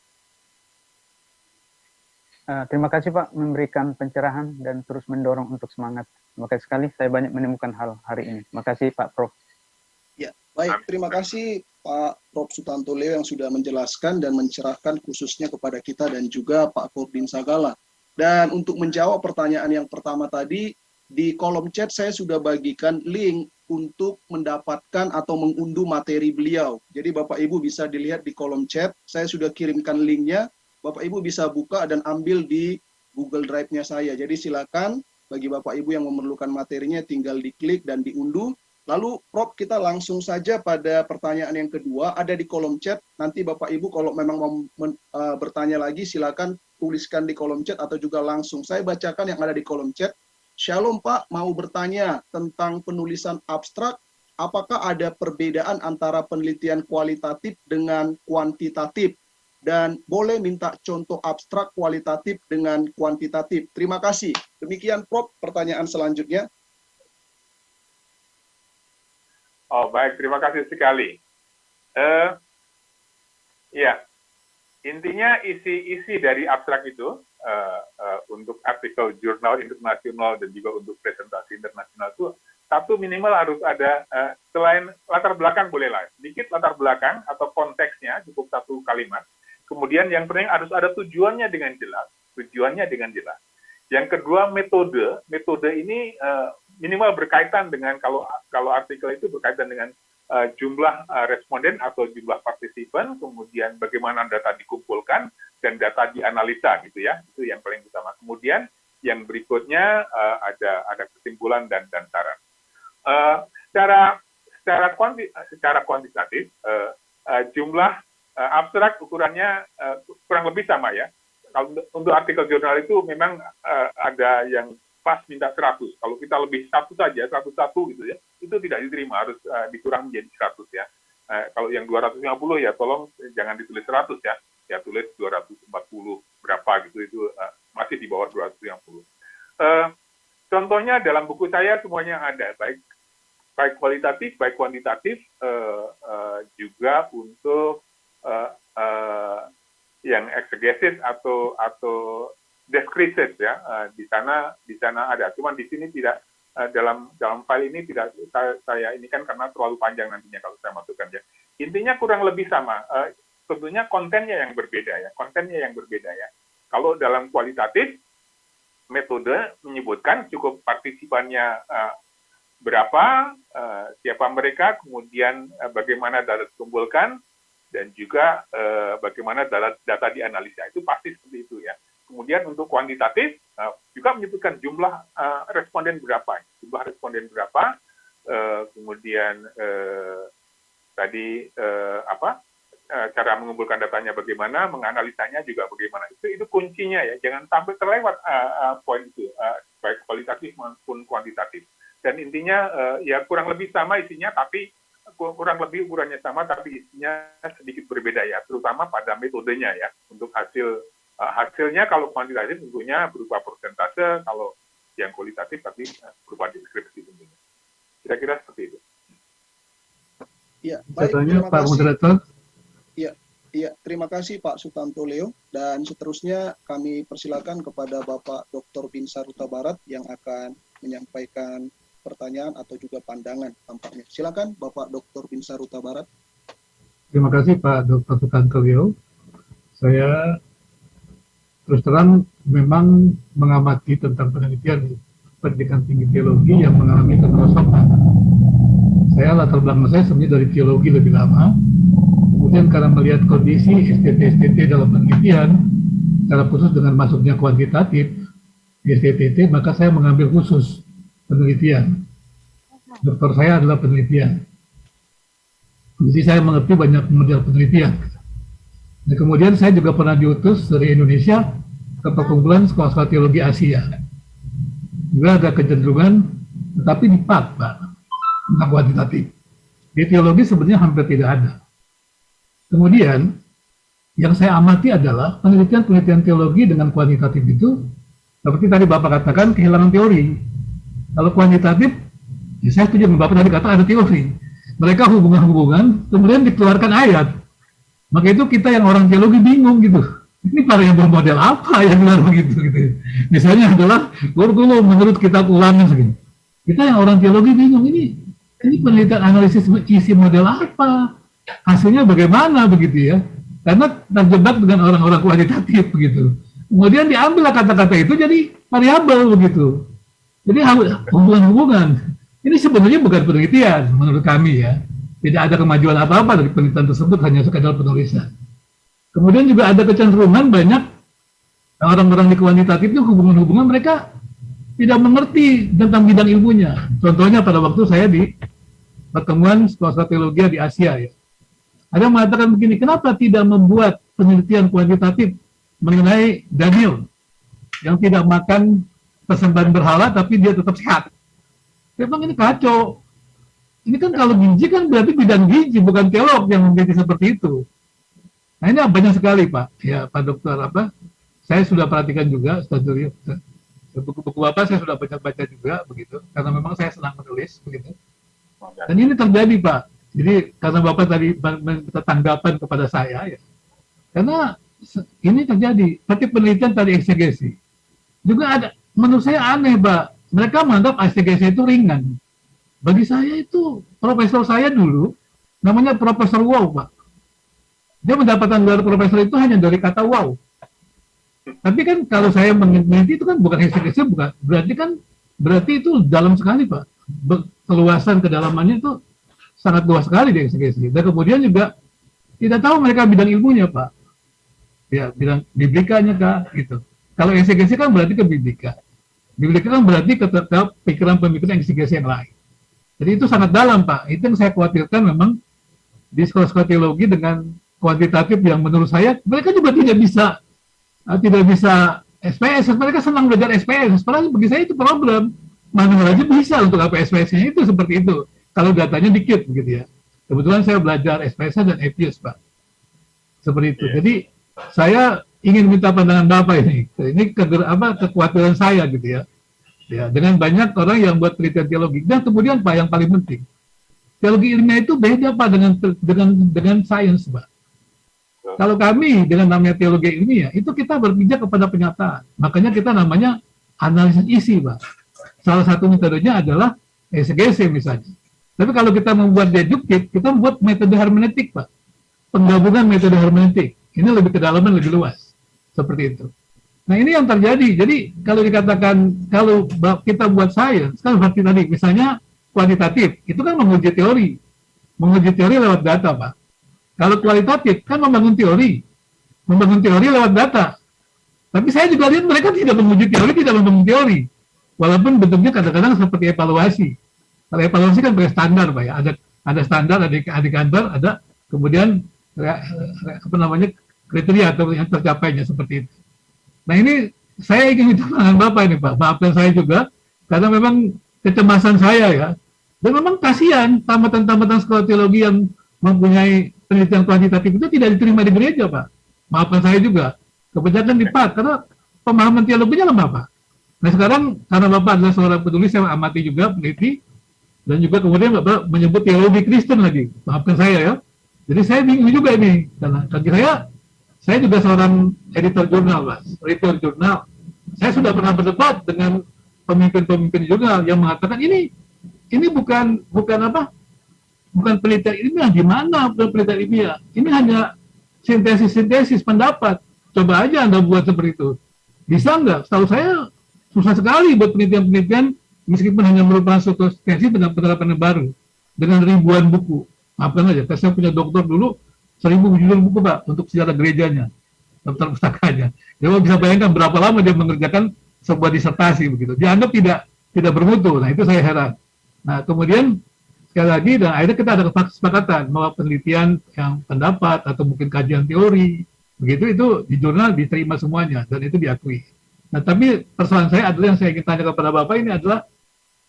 Terima kasih Pak memberikan pencerahan dan terus mendorong untuk semangat. Terima kasih sekali, saya banyak menemukan hal hari ini. Terima kasih Pak Prof. Ya, baik. Terima kasih Pak Prof. Sutanto Leo yang sudah menjelaskan dan mencerahkan khususnya kepada kita dan juga Pak Kordin Sagala. Dan untuk menjawab pertanyaan yang pertama tadi, di kolom chat saya sudah bagikan link untuk mendapatkan atau mengunduh materi beliau. Jadi Bapak Ibu bisa dilihat di kolom chat, saya sudah kirimkan linknya, Bapak Ibu bisa buka dan ambil di Google Drive-nya saya. Jadi silakan bagi Bapak Ibu yang memerlukan materinya tinggal diklik dan diunduh. Lalu Prof, kita langsung saja pada pertanyaan yang kedua, ada di kolom chat. Nanti Bapak Ibu kalau memang mau bertanya lagi silakan tuliskan di kolom chat atau juga langsung. Saya bacakan yang ada di kolom chat. Shalom Pak, mau bertanya tentang penulisan abstrak, apakah ada perbedaan antara penelitian kualitatif dengan kuantitatif? Dan boleh minta contoh abstrak kualitatif dengan kuantitatif. Terima kasih. Demikian Prof, pertanyaan selanjutnya. Oh baik, terima kasih sekali. Intinya isi dari abstrak itu untuk artikel jurnal internasional dan juga untuk presentasi internasional itu satu minimal harus ada selain latar belakang bolehlah sedikit latar belakang atau konteksnya cukup satu kalimat. Kemudian yang penting harus ada tujuannya dengan jelas. Yang kedua metode ini minimal berkaitan dengan kalau artikel itu berkaitan dengan jumlah responden atau jumlah partisipan, kemudian bagaimana data dikumpulkan dan data dianalisa gitu ya, itu yang paling utama. Kemudian yang berikutnya ada kesimpulan dan saran. Secara kuantitatif jumlah abstrak ukurannya kurang lebih sama ya. Kalau untuk artikel jurnal itu memang ada yang pas minta 100. Kalau kita lebih 101 gitu ya, itu tidak diterima, harus dikurang menjadi 100 ya. Kalau yang 250 ya tolong jangan ditulis 100 ya. Ya tulis 240 berapa gitu, itu masih di bawah 250. Contohnya dalam buku saya semuanya ada, baik kualitatif, baik kuantitatif, juga untuk yang eksegesis atau deskriptif ya, di sana ada. Cuman di sini tidak, dalam file ini tidak saya ini kan karena terlalu panjang nantinya kalau saya masukkan ya. Intinya kurang lebih sama. Tentunya kontennya yang berbeda ya. Kalau dalam kualitatif, metode menyebutkan cukup partisipannya berapa, siapa mereka, kemudian bagaimana data dikumpulkan, dan juga bagaimana data dianalisa. Itu pasti seperti itu ya. Kemudian untuk kuantitatif juga menyebutkan jumlah responden berapa, kemudian tadi cara mengumpulkan datanya bagaimana, menganalisanya juga bagaimana. Itu kuncinya ya, jangan sampai terlewat poin itu, baik kualitatif maupun kuantitatif. Dan intinya ya kurang lebih sama isinya, tapi kurang lebih ukurannya sama, tapi isinya sedikit berbeda ya, terutama pada metodenya ya. Untuk hasilnya kalau kuantitatif tentunya berupa persentase, kalau yang kualitatif tapi berupa deskripsi tentunya. Kira-kira seperti itu. Ya, baik, terima kasih. Iya, terima kasih Pak Sutanto Leo, dan seterusnya kami persilakan kepada Bapak Dr. Binsar Huta Barat yang akan menyampaikan pertanyaan atau juga pandangan tampaknya. Silakan Bapak Dr. Binsar Huta Barat. Terima kasih Pak Dr. Sutanto Leo. Saya terus terang memang mengamati tentang penelitian pendidikan tinggi teologi yang mengalami kemerosotan. Saya latar belakang saya sebenarnya dari teologi lebih lama. Kemudian karena melihat kondisi STT dalam penelitian, secara khusus dengan masuknya kuantitatif di STT, maka saya mengambil khusus penelitian. Doktor saya adalah penelitian. Jadi saya mengerti banyak model penelitian. Dan kemudian saya juga pernah diutus dari Indonesia ke perkumpulan sekolah-sekolah teologi Asia. Juga ada kecenderungan, tetapi di PAT, Pak, tentang kuantitatif. Di teologi sebenarnya hampir tidak ada. Kemudian, yang saya amati adalah penelitian teologi dengan kuantitatif itu, seperti tadi Bapak katakan, kehilangan teori. Kalau kuantitatif, ya saya setuju dengan Bapak tadi kata ada teori. Mereka hubungan-hubungan, kemudian dikeluarkan ayat. Maka itu kita yang orang teologi bingung gitu. Ini para yang bermodel apa yang bilang begitu gitu. Misalnya adalah kurikulum menurut kitab Ulangan segini. Kita yang orang teologi bingung, ini penelitian analisis isi model apa? Hasilnya bagaimana begitu ya? Karena terjebak dengan orang-orang kuantitatif begitu. Kemudian diambil kata-kata itu jadi variabel begitu. Jadi hubungan-hubungan. Ini sebenarnya bukan penelitian menurut kami ya. Tidak ada kemajuan apa-apa dari penelitian tersebut, hanya sekadar penulisan. Kemudian juga ada kecenderungan banyak orang-orang di kuantitatif itu hubungan-hubungan mereka tidak mengerti tentang bidang ilmunya. Contohnya pada waktu saya di pertemuan sekolah teologi di Asia ya. Ada yang mengatakan begini, kenapa tidak membuat penelitian kuantitatif mengenai Daniel yang tidak makan persembahan berhala tapi dia tetap sehat? Memang ini kacau. Ini kan kalau gizi kan berarti bidang gizi, bukan teolog yang menjadi seperti itu. Nah ini banyak sekali Pak. Ya Pak Dokter saya sudah perhatikan juga studi buku-buku Bapak saya sudah baca juga begitu, karena memang saya senang menulis begitu. Dan ini terjadi Pak. Jadi karena Bapak tadi minta tanggapan kepada saya ya, karena ini terjadi. Seperti penelitian tadi eksegesi juga ada. Menurut saya aneh Pak, mereka menganggap eksegesi itu ringan. Bagi saya itu profesor saya dulu namanya Profesor Wow Pak. Dia mendapatkan gelar profesor itu hanya dari kata wow. Tapi kan kalau saya meneliti itu kan bukan eksegesi, bukan berarti itu dalam sekali Pak. Keluasan kedalamannya itu sangat luas sekali di eksegesi. Dan kemudian juga tidak tahu mereka bidang ilmunya Pak. Ya, bidang biblikanya Kak, gitu. Kalau eksegesi kan berarti ke biblika. Biblika kan berarti ke pikiran-pemikiran eksegesi yang lain. Jadi itu sangat dalam Pak. Itu yang saya khawatirkan memang di sekolah-sekolah teologi dengan kuantitatif yang menurut saya mereka juga tidak bisa SPS. Mereka senang belajar SPS. Padahal bagi saya itu problem. Mana aja bisa untuk apa SPS-nya itu seperti itu. Kalau datanya dikit begitu ya. Kebetulan saya belajar SPS dan EPIUS Pak. Seperti itu. Jadi saya ingin minta pandangan Bapak ini. Ini kekhawatiran saya gitu ya. Ya, dengan banyak orang yang buat penelitian teologi. Dan kemudian Pak yang paling penting, teologi ilmiah itu beda Pak dengan sains Pak. Kalau kami dengan namanya teologi ilmiah, itu kita berpijak kepada penyataan. Makanya kita namanya analisis isi, Pak. Salah satu metodenya adalah eksegese misalnya. Tapi kalau kita membuat deduktif, kita membuat metode hermeneutik, Pak. Penggabungan metode hermeneutik. Ini lebih kedalaman, lebih luas. Seperti itu. Nah, ini yang terjadi. Jadi, kalau dikatakan, kalau kita buat sains, kan seperti tadi, misalnya kuantitatif, itu kan menguji teori. Menguji teori lewat data, Pak. Kalau kualitatif, kan membangun teori. Membangun teori lewat data. Tapi saya juga lihat mereka tidak menguji teori, tidak membangun teori. Walaupun bentuknya kadang-kadang seperti evaluasi. Kalau evaluasi kan pakai standar, Pak ya. Ada standar, ada kantor, ada kemudian kriteria atau yang tercapainya seperti itu. Nah, ini saya ingin minta dengan Bapak ini, Pak. Maafkan saya juga karena memang kecemasan saya ya. Dan memang kasihan tamatan-tamatan sekolah teologi yang mempunyai penelitian kuantitatif itu tidak diterima di gereja, Pak. Maafkan saya juga. Kebanyakan di PAT karena pemahaman teologinya lemah, Pak. Nah, sekarang karena Bapak adalah seorang penulis, saya amati juga, peneliti, dan juga kemudian Bapak menyebut teologi Kristen lagi. Maafkan saya ya. Jadi saya bingung juga ini. Karena bagi saya juga seorang editor jurnal, Mas. Editor jurnal. Saya sudah pernah berdebat dengan pemimpin-pemimpin jurnal yang mengatakan ini bukan penelitian ilmiah. Gimana bukan penelitian ilmiah? Ini hanya sintesis pendapat. Coba aja Anda buat seperti itu. Bisa nggak? Setahu saya susah sekali buat penelitian-penelitian meskipun hanya merupakan suatu tesis dengan penerapan yang baru dengan ribuan buku. Maafkan aja, saya punya doktor dulu 1000 judul buku, Pak, untuk sejarah gerejanya, daftar pustakanya. Jadi bisa bayangkan berapa lama dia mengerjakan sebuah disertasi begitu. Dianggap tidak bermutu. Nah, itu saya heran. Nah, kemudian sekali lagi dan akhirnya kita ada kesepakatan bahwa penelitian yang pendapat atau mungkin kajian teori begitu itu di jurnal diterima semuanya dan itu diakui. Nah, tapi persoalan saya adalah yang saya ingin tanya kepada Bapak ini adalah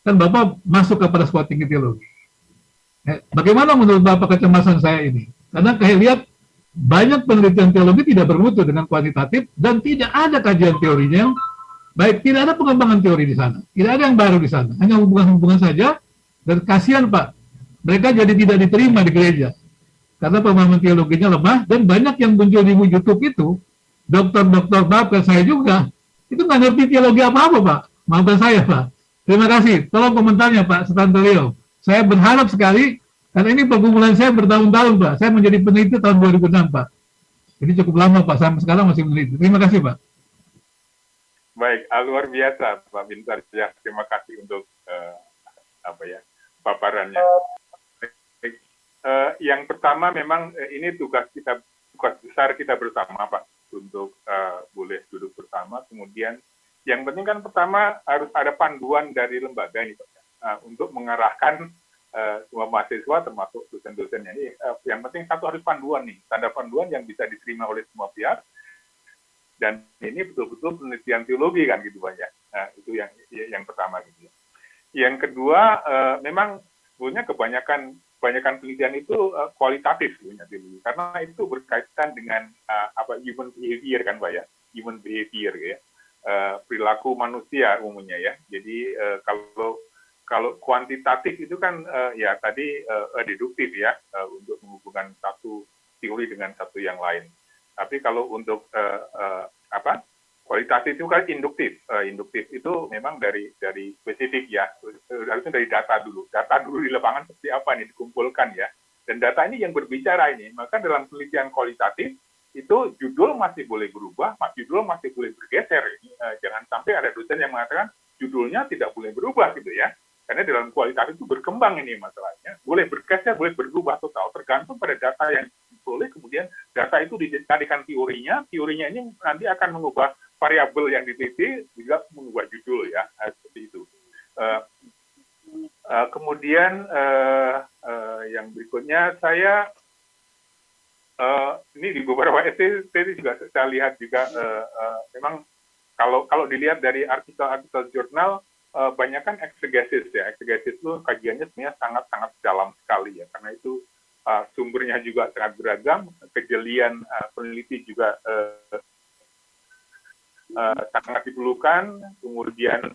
kan Bapak masuk kepada sekolah tinggi teologi. Bagaimana menurut Bapak kecemasan saya ini? Karena saya lihat banyak penelitian teologi tidak bermutu dengan kuantitatif dan tidak ada kajian teorinya. Baik, tidak ada pengembangan teori di sana. Tidak ada yang baru di sana. Hanya hubungan-hubungan saja. Dan kasihan, Pak. Mereka jadi tidak diterima di gereja. Karena pemahaman teologinya lemah dan banyak yang muncul di YouTube itu, dokter-dokter Bapak saya juga, itu nggak ngerti teologi apa-apa, Pak. Maafkan saya, Pak. Terima kasih. Tolong komentarnya, Pak Sutanto Leo. Saya berharap sekali, karena ini pergumulan saya bertahun-tahun, Pak. Saya menjadi peneliti tahun 2006, Pak. Jadi cukup lama, Pak. Sampai sekarang masih meneliti. Terima kasih, Pak. Baik, luar biasa, Pak Bintar. Ya, terima kasih untuk paparannya. Yang pertama memang ini tugas besar kita bersama, Pak, untuk boleh duduk bersama. Kemudian yang penting kan pertama harus ada panduan dari lembaga ini, Pak, untuk mengarahkan semua mahasiswa termasuk dosen-dosennya. Yang penting satu harus panduan nih, tanda panduan yang bisa diterima oleh semua pihak. Dan ini betul-betul penelitian teologi kan gitu, Pak ya. Itu yang pertama gitu ya. Yang kedua memang sebenarnya kebanyakan penelitian itu kualitatif sebenarnya teologi, karena itu berkaitan dengan human behavior kan, Pak ya. Human behavior ya. Perilaku manusia umumnya ya. Jadi kalau kuantitatif itu kan ya tadi deduktif ya, untuk menghubungkan satu teori dengan satu yang lain. Tapi kalau untuk kualitatif itu kan induktif. Induktif itu memang dari spesifik ya, harusnya dari data dulu di lapangan seperti apa nih dikumpulkan ya. Dan data ini yang berbicara ini. Maka dalam penelitian kualitatif itu judul masih boleh berubah, judul masih boleh bergeser. Jangan sampai ada dosen yang mengatakan judulnya tidak boleh berubah gitu ya. Karena dalam kualitatif itu berkembang ini masalahnya. Boleh bergeser, boleh berubah total, tergantung pada data yang diperoleh. Kemudian data itu dijadikan teorinya ini nanti akan mengubah variabel yang diteliti, juga mengubah judul ya, seperti itu. Kemudian yang berikutnya saya ini di beberapa essay juga saya lihat juga memang kalau dilihat dari artikel-artikel jurnal banyak kan eksegesis ya. Eksegesis itu kajiannya sebenarnya sangat-sangat dalam sekali ya, karena itu sumbernya juga sangat beragam, kejelian peneliti juga sangat diperlukan, kemudian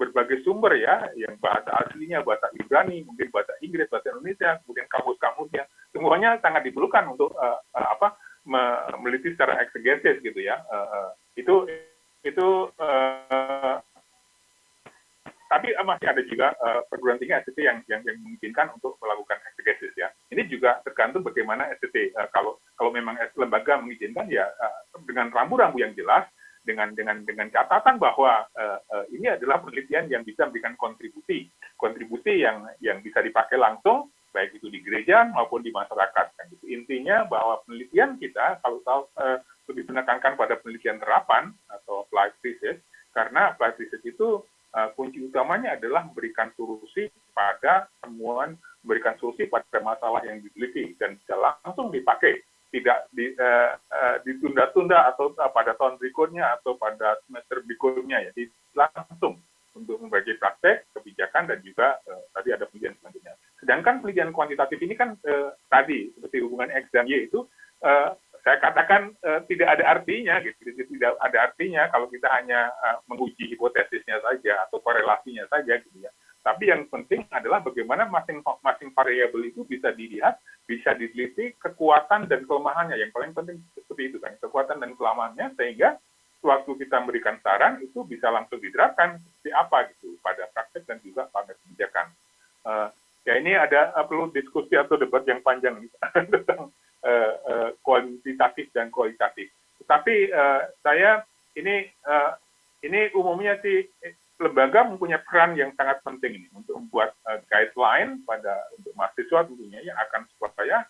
berbagai sumber ya, yang bahasa aslinya bahasa Ibrani, mungkin bahasa Inggris, bahasa Indonesia, kemudian kamus-kamusnya semuanya sangat diperlukan untuk meneliti secara eksegesis gitu ya. Tapi masih ada juga perguruan tinggi STT yang memungkinkan untuk melakukan eksegesis ya. Ini juga tergantung bagaimana STT. Kalau memang lembaga mengizinkan ya dengan rambu-rambu yang jelas, dengan catatan bahwa ini adalah penelitian yang bisa memberikan kontribusi yang bisa dipakai langsung baik itu di gereja maupun di masyarakat. Kan gitu. Intinya bahwa penelitian kita kalau lebih menekankan pada penelitian terapan atau applied research, karena applied research itu kunci utamanya adalah memberikan solusi pada temuan, memberikan solusi pada masalah yang diteliti dan bisa langsung dipakai, tidak ditunda-tunda atau pada tahun berikutnya atau pada semester berikutnya ya, langsung untuk membagi praktek, kebijakan dan juga tadi ada penelitian selanjutnya. Sedangkan penelitian kuantitatif ini kan tadi seperti hubungan X dan Y itu saya katakan tidak ada artinya, gitu. Tidak ada artinya kalau kita hanya menguji hipotesisnya saja atau korelasinya saja, gitu ya. Tapi yang penting adalah bagaimana masing-masing variabel itu bisa dilihat, bisa diteliti kekuatan dan kelemahannya. Yang paling penting seperti itu kan, kekuatan dan kelemahannya, sehingga waktu kita memberikan saran itu bisa langsung diterapkan seperti apa gitu pada praktek dan juga pada kebijakan. Ya ini ada perlu diskusi atau debat yang panjang tentang kuantitatif dan kualitatif. Tetapi saya ini umumnya sih lembaga mempunyai peran yang sangat penting ini untuk membuat guideline untuk mahasiswa tentunya yang akan supaya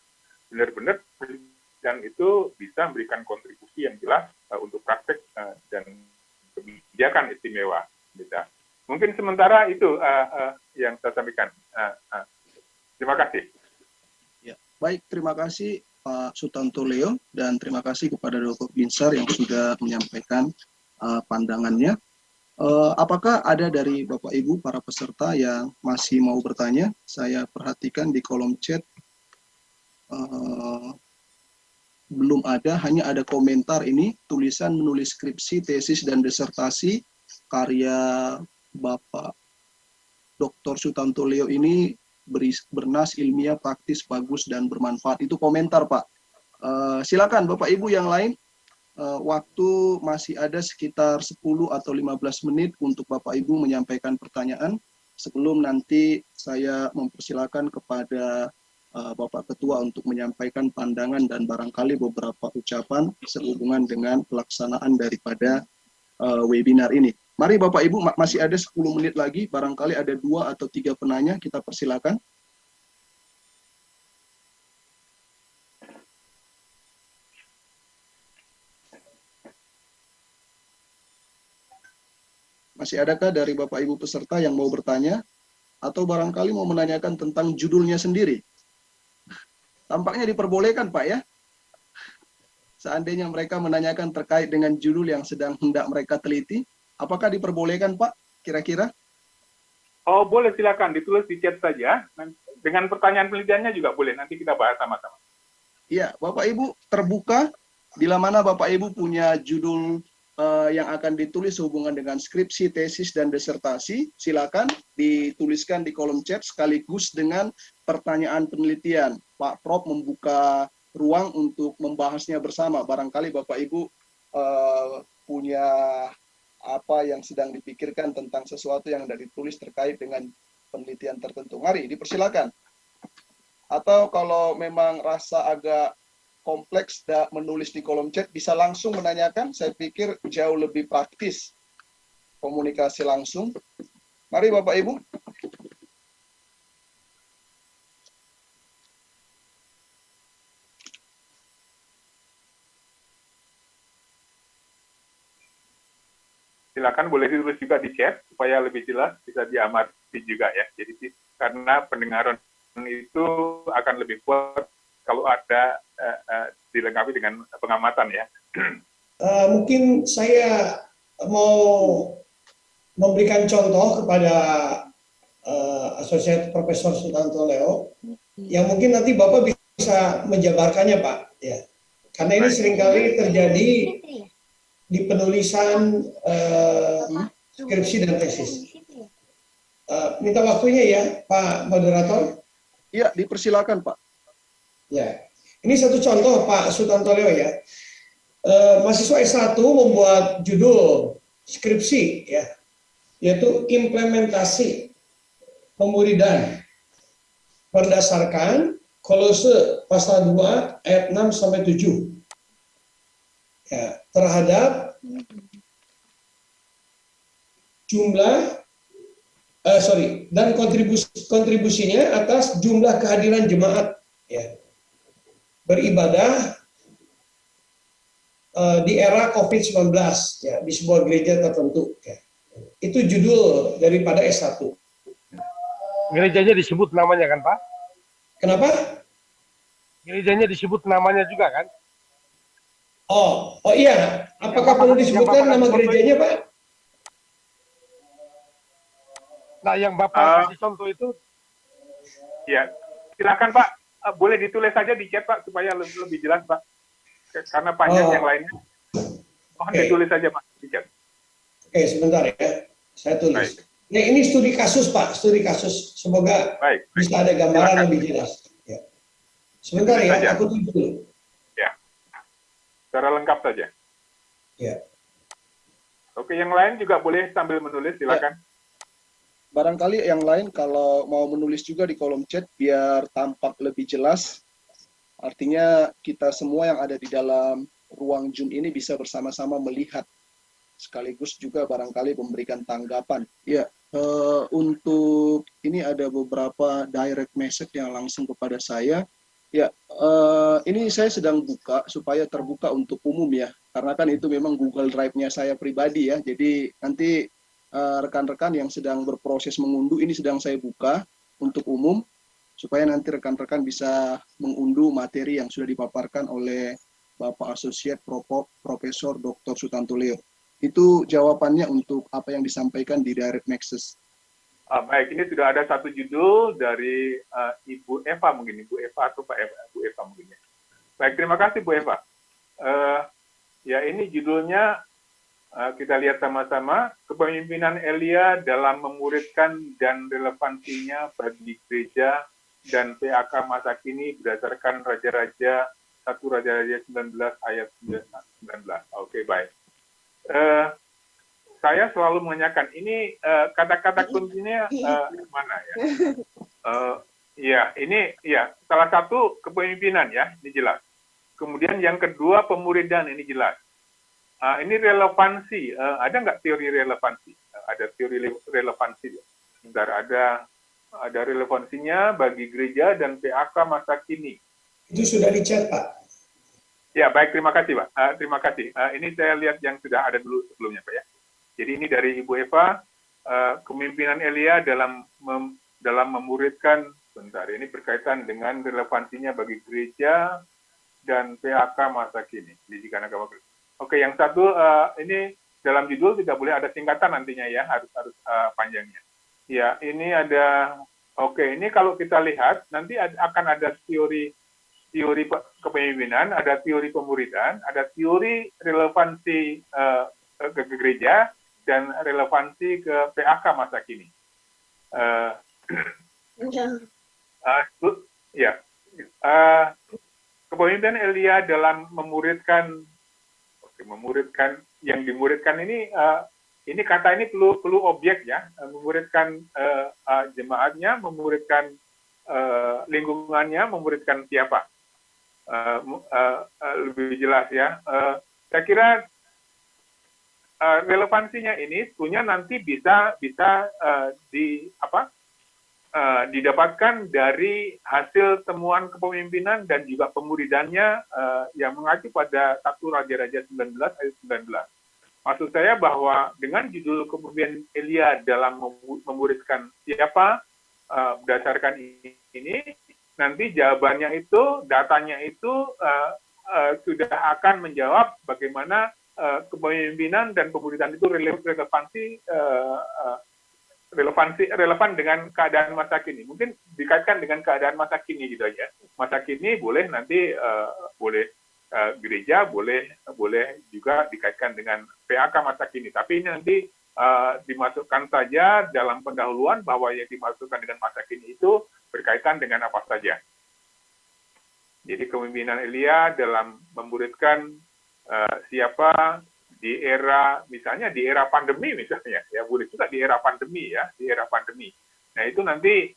benar-benar penelitian itu bisa memberikan kontribusi yang jelas untuk praktek dan kebijakan istimewa. Gitu. Mungkin sementara itu yang saya sampaikan. Terima kasih. Ya, baik, terima kasih Pak Sutanto Leo dan terima kasih kepada Dr. Binsar yang sudah menyampaikan pandangannya. Apakah ada dari Bapak Ibu para peserta yang masih mau bertanya? Saya perhatikan di kolom chat belum ada, hanya ada komentar ini, tulisan menulis skripsi, tesis, dan disertasi karya Bapak Dr. Sutanto Leo ini bernas ilmiah, praktis, bagus, dan bermanfaat. Itu komentar, Pak. Silakan Bapak Ibu yang lain. Waktu masih ada sekitar 10 atau 15 menit untuk Bapak Ibu menyampaikan pertanyaan sebelum nanti saya mempersilakan kepada Bapak Ketua untuk menyampaikan pandangan dan barangkali beberapa ucapan sehubungan dengan pelaksanaan daripada webinar ini. Mari Bapak Ibu, masih ada 10 menit lagi, barangkali ada 2 atau 3 penanya, kita persilakan. Masih adakah dari Bapak Ibu peserta yang mau bertanya? Atau barangkali mau menanyakan tentang judulnya sendiri? Tampaknya diperbolehkan, Pak, ya? Seandainya mereka menanyakan terkait dengan judul yang sedang hendak mereka teliti, apakah diperbolehkan, Pak, kira-kira? Oh, boleh, silakan. Ditulis di chat saja. Dengan pertanyaan penelitiannya juga boleh. Nanti kita bahas sama-sama. Iya, Bapak Ibu terbuka. Bila mana Bapak Ibu punya judul yang akan ditulis hubungan dengan skripsi, tesis, dan disertasi, silakan dituliskan di kolom chat sekaligus dengan pertanyaan penelitian. Pak Prof membuka ruang untuk membahasnya bersama. Barangkali Bapak Ibu punya apa yang sedang dipikirkan tentang sesuatu yang sudah ditulis terkait dengan penelitian tertentu. Mari, dipersilakan. Atau kalau memang rasa agak kompleks menulis di kolom chat, bisa langsung menanyakan. Saya pikir jauh lebih praktis komunikasi langsung. Mari Bapak Ibu. Silakan, boleh ditulis juga di chat supaya lebih jelas, bisa diamati juga ya. Jadi karena pendengaran itu akan lebih kuat kalau ada dilengkapi dengan pengamatan ya. Mungkin saya mau memberikan contoh kepada Asosiat Profesor Sutanto Leo yang mungkin nanti Bapak bisa menjabarkannya, Pak. Ya, karena ini seringkali terjadi di penulisan skripsi dan tesis. Ya. Minta waktunya ya, Pak Moderator. Iya, dipersilakan, Pak. Ya, ini satu contoh Pak Sutanto Leo ya. Mahasiswa S1 membuat judul skripsi ya, yaitu implementasi pemuridan berdasarkan Kolose pasal 2 ayat 6 sampai 7 ya, terhadap jumlah dan kontribusinya atas jumlah kehadiran jemaat ya, beribadah di era COVID-19 ya, di sebuah gereja tertentu ya. Itu judul daripada S1. Gerejanya disebut namanya kan Pak? Kenapa? Gerejanya disebut namanya juga kan? Oh iya. Apakah perlu disebutkan nama gerejanya, Pak? Nah, yang Bapak kasih contoh itu, Ya, silakan Pak. Boleh ditulis saja di chat Pak supaya lebih jelas Pak. Karena panjang yang lainnya. Mohon ditulis saja Pak di chat. Oke, sebentar ya. Saya tulis. Baik. Ya, ini studi kasus Pak, studi kasus. Semoga Baik. bisa ada gambaran Silakan. lebih jelas. Ya. Sebentar Ditulis ya, saja. aku tulis dulu. Ya. Secara lengkap saja. Ya. Oke, yang lain juga boleh sambil menulis, silakan. Barangkali yang lain kalau mau menulis juga di kolom chat biar tampak lebih jelas. Artinya kita semua yang ada di dalam ruang Zoom ini bisa bersama-sama melihat. Sekaligus juga barangkali memberikan tanggapan. Ya, untuk ini ada beberapa direct message yang langsung kepada saya. Ya, ini saya sedang buka supaya terbuka untuk umum ya. Karena kan itu memang Google Drive-nya saya pribadi ya. Jadi nanti rekan-rekan yang sedang berproses mengunduh ini sedang saya buka untuk umum supaya nanti rekan-rekan bisa mengunduh materi yang sudah dipaparkan oleh Bapak Asosiat Profesor Dr. Sutanto Leo. Itu jawabannya untuk apa yang disampaikan di Direct Nexus. Baik, ini sudah ada satu judul dari Ibu Eva mungkin, Ibu Eva atau Pak Eva, Bu Eva mungkin ya. Baik, terima kasih Bu Eva. Ya, ini judulnya kita lihat sama-sama, kepemimpinan Elia dalam memuridkan dan relevansinya bagi gereja dan PAK masa kini berdasarkan Raja-Raja 1 Raja-Raja 19 ayat 19. Oke, baik. Saya selalu menanyakan ini kata-kata kuncinya mana ya? Ya, ini ya salah satu kepemimpinan ya, ini jelas. Kemudian yang kedua pemuridan, ini jelas. Ini relevansi, ada nggak teori relevansi? Ada teori relevansi. Bentar, ada relevansinya bagi gereja dan PAK masa kini. Itu sudah dicat Pak. Ya, baik, terima kasih, Pak. Terima kasih. Ini saya lihat yang sudah ada dulu sebelumnya, Pak ya. Jadi ini dari Ibu Eva, kepemimpinan Elia dalam memuridkan, bentar, ini berkaitan dengan relevansinya bagi gereja dan PAK masa kini. Pendidikan agama Kristen. Oke, yang satu, ini dalam judul tidak boleh ada singkatan nantinya ya, harus panjangnya. Ya, ini ada, oke, ini kalau kita lihat, nanti akan ada teori kepemimpinan, ada teori pemuridan, ada teori relevansi ke gereja, dan relevansi ke PAK masa kini. Kepemimpinan Elia dalam memuridkan yang dimuridkan ini kata ini perlu objek ya, memuridkan jemaatnya, memuridkan lingkungannya, memuridkan siapa. Lebih jelas ya. Saya kira relevansinya ini sebenarnya nanti bisa didapatkan dari hasil temuan kepemimpinan dan juga pemuridannya yang mengacu pada 1 Raja-Raja 19 ayat 19. Maksud saya bahwa dengan judul kepemimpinan Elia dalam memuridkan siapa berdasarkan ini, nanti jawabannya itu, datanya itu sudah akan menjawab bagaimana kepemimpinan dan pemuridan itu relevan dengan keadaan masa kini. Mungkin dikaitkan dengan keadaan masa kini gitu aja. Masa kini boleh nanti boleh gereja, boleh juga dikaitkan dengan PAK masa kini. Tapi ini nanti dimasukkan saja dalam pendahuluan bahwa yang dimasukkan dengan masa kini itu berkaitan dengan apa saja. Jadi kepemimpinan Elia dalam memuridkan siapa di era, misalnya di era pandemi misalnya, ya boleh juga di era pandemi ya, di era pandemi. Nah itu nanti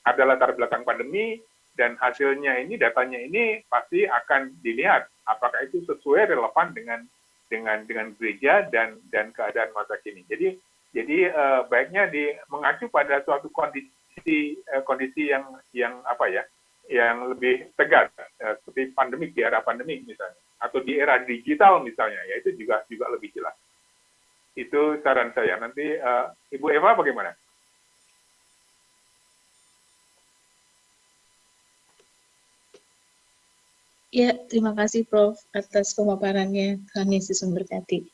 ada latar belakang pandemi dan hasilnya ini, datanya ini pasti akan dilihat apakah itu sesuai relevan dengan gereja dan keadaan masa kini. Jadi baiknya mengacu pada suatu kondisi yang apa ya, yang lebih tegas seperti pandemik, di era pandemik misalnya, atau di era digital misalnya, ya itu juga lebih jelas. Itu saran saya. Nanti Ibu Eva bagaimana? Ya, terima kasih Prof. atas pemaparannya. Tuhan Yesus memberkati.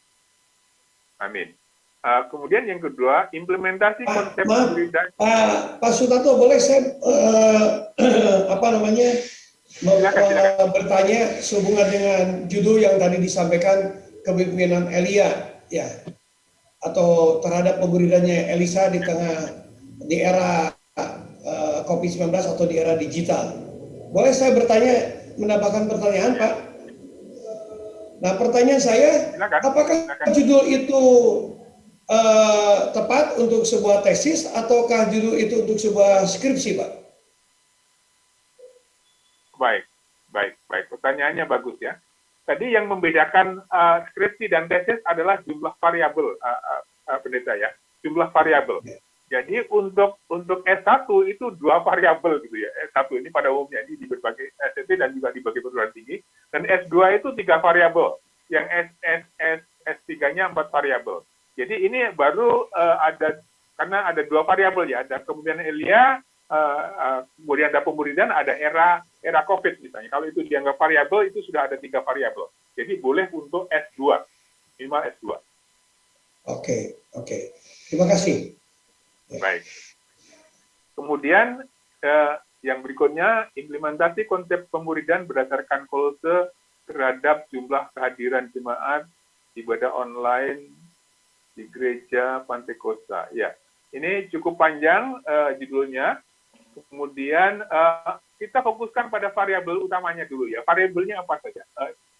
Amin. Kemudian yang kedua, implementasi konsep maaf, pemberitaan. Pak Sutanto, boleh saya silakan. Bertanya sehubungan dengan judul yang tadi disampaikan, kepemimpinan Elia, ya, atau terhadap pemberiannya Elisa di era COVID-19 atau di era digital. Boleh saya menambahkan pertanyaan, Pak? Nah, pertanyaan saya, apakah judul itu tepat untuk sebuah tesis ataukah judul itu untuk sebuah skripsi, Pak? Baik. Pertanyaannya bagus ya. Tadi yang membedakan skripsi dan tesis adalah jumlah variabel, pendeta ya, jumlah variabel. Jadi untuk S1 itu 2 variabel gitu ya. S1 ini pada umumnya ini di berbagai STT dan juga di berbagai perguruan tinggi. Dan S2 itu 3 variabel. Yang S3-nya 4 variabel. Jadi ini baru karena ada 2 variabel ya. Ada kepemimpinan Elia, kemudian ada pemuridan, ada era COVID misalnya. Kalau itu dianggap variabel, itu sudah ada 3 variabel. Jadi boleh untuk S2, minimal S2. Oke. Terima kasih. Baik. Kemudian yang berikutnya, implementasi konsep pemuridan berdasarkan Kolose terhadap jumlah kehadiran jemaat ibadah online di gereja Pantai Kosta. Ya, ini cukup panjang judulnya. Kemudian kita fokuskan pada variabel utamanya dulu ya. Variabelnya apa saja?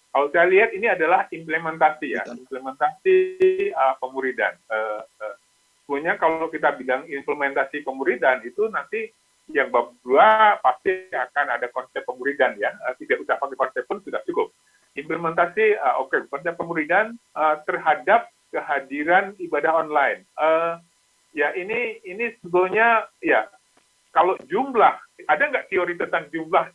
Kalau saya lihat ini adalah implementasi ya, implementasi pemuridan. Sebenarnya kalau kita bilang implementasi pemuridan itu nanti yang bab 2 pasti akan ada konsep pemuridan ya. Tidak usah pakai konsep pun sudah cukup. Implementasi konsep pemuridan terhadap kehadiran ibadah online. Ya ini sebetulnya ya, kalau jumlah, ada nggak teori tentang jumlah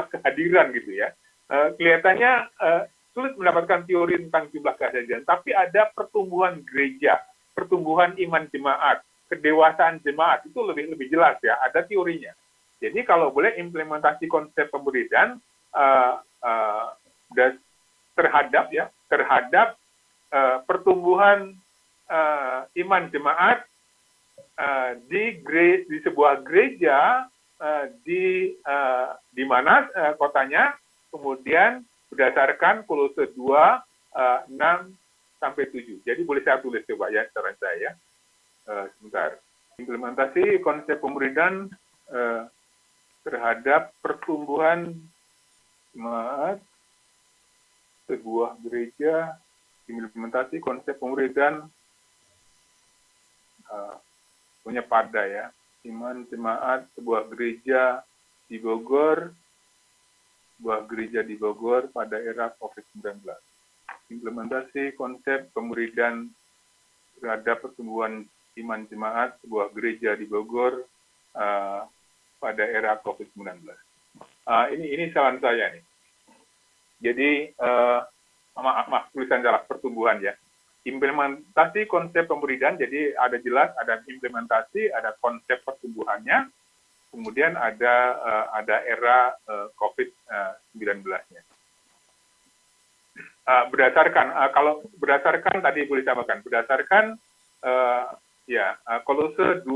kehadiran gitu ya? Kelihatannya sulit mendapatkan teori tentang jumlah kehadiran, tapi ada pertumbuhan gereja, pertumbuhan iman jemaat, kedewasaan jemaat, itu lebih jelas ya, ada teorinya. Jadi kalau boleh implementasi konsep pemuridan terhadap pertumbuhan iman jemaat di sebuah gereja di mana kotanya, kemudian berdasarkan Kolose 2 6-7. Jadi boleh saya tulis coba ya, saran saya. Sebentar. Implementasi konsep pemuridan terhadap pertumbuhan jemaat sebuah gereja, implementasi konsep pemuridan punya pada ya, iman jemaat sebuah gereja di Bogor pada era COVID-19. Implementasi konsep pemuridan terhadap pertumbuhan iman jemaat sebuah gereja di Bogor pada era COVID-19. Ini saran saya nih. Jadi maaf tulisan salah, pertumbuhan ya. Implementasi konsep pemuridan, jadi ada jelas, ada implementasi, ada konsep pertumbuhannya, kemudian ada era COVID-19-nya. Berdasarkan tadi boleh tambahkan, berdasarkan Kolose 2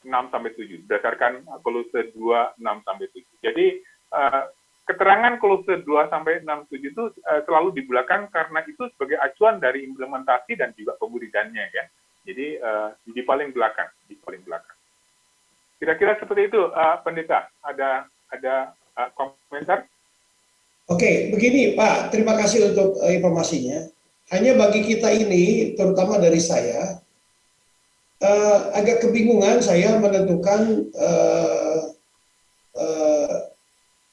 6-7, berdasarkan Kolose 2 6-7. Jadi keterangan Kolose 2-6-7 itu selalu di belakang karena itu sebagai acuan dari implementasi dan juga pemuridannya ya. Jadi di paling belakang. Kira-kira seperti itu, Pendeta. Ada komentar? Oke, begini Pak, terima kasih untuk informasinya. Hanya bagi kita ini, terutama dari saya, agak kebingungan saya menentukan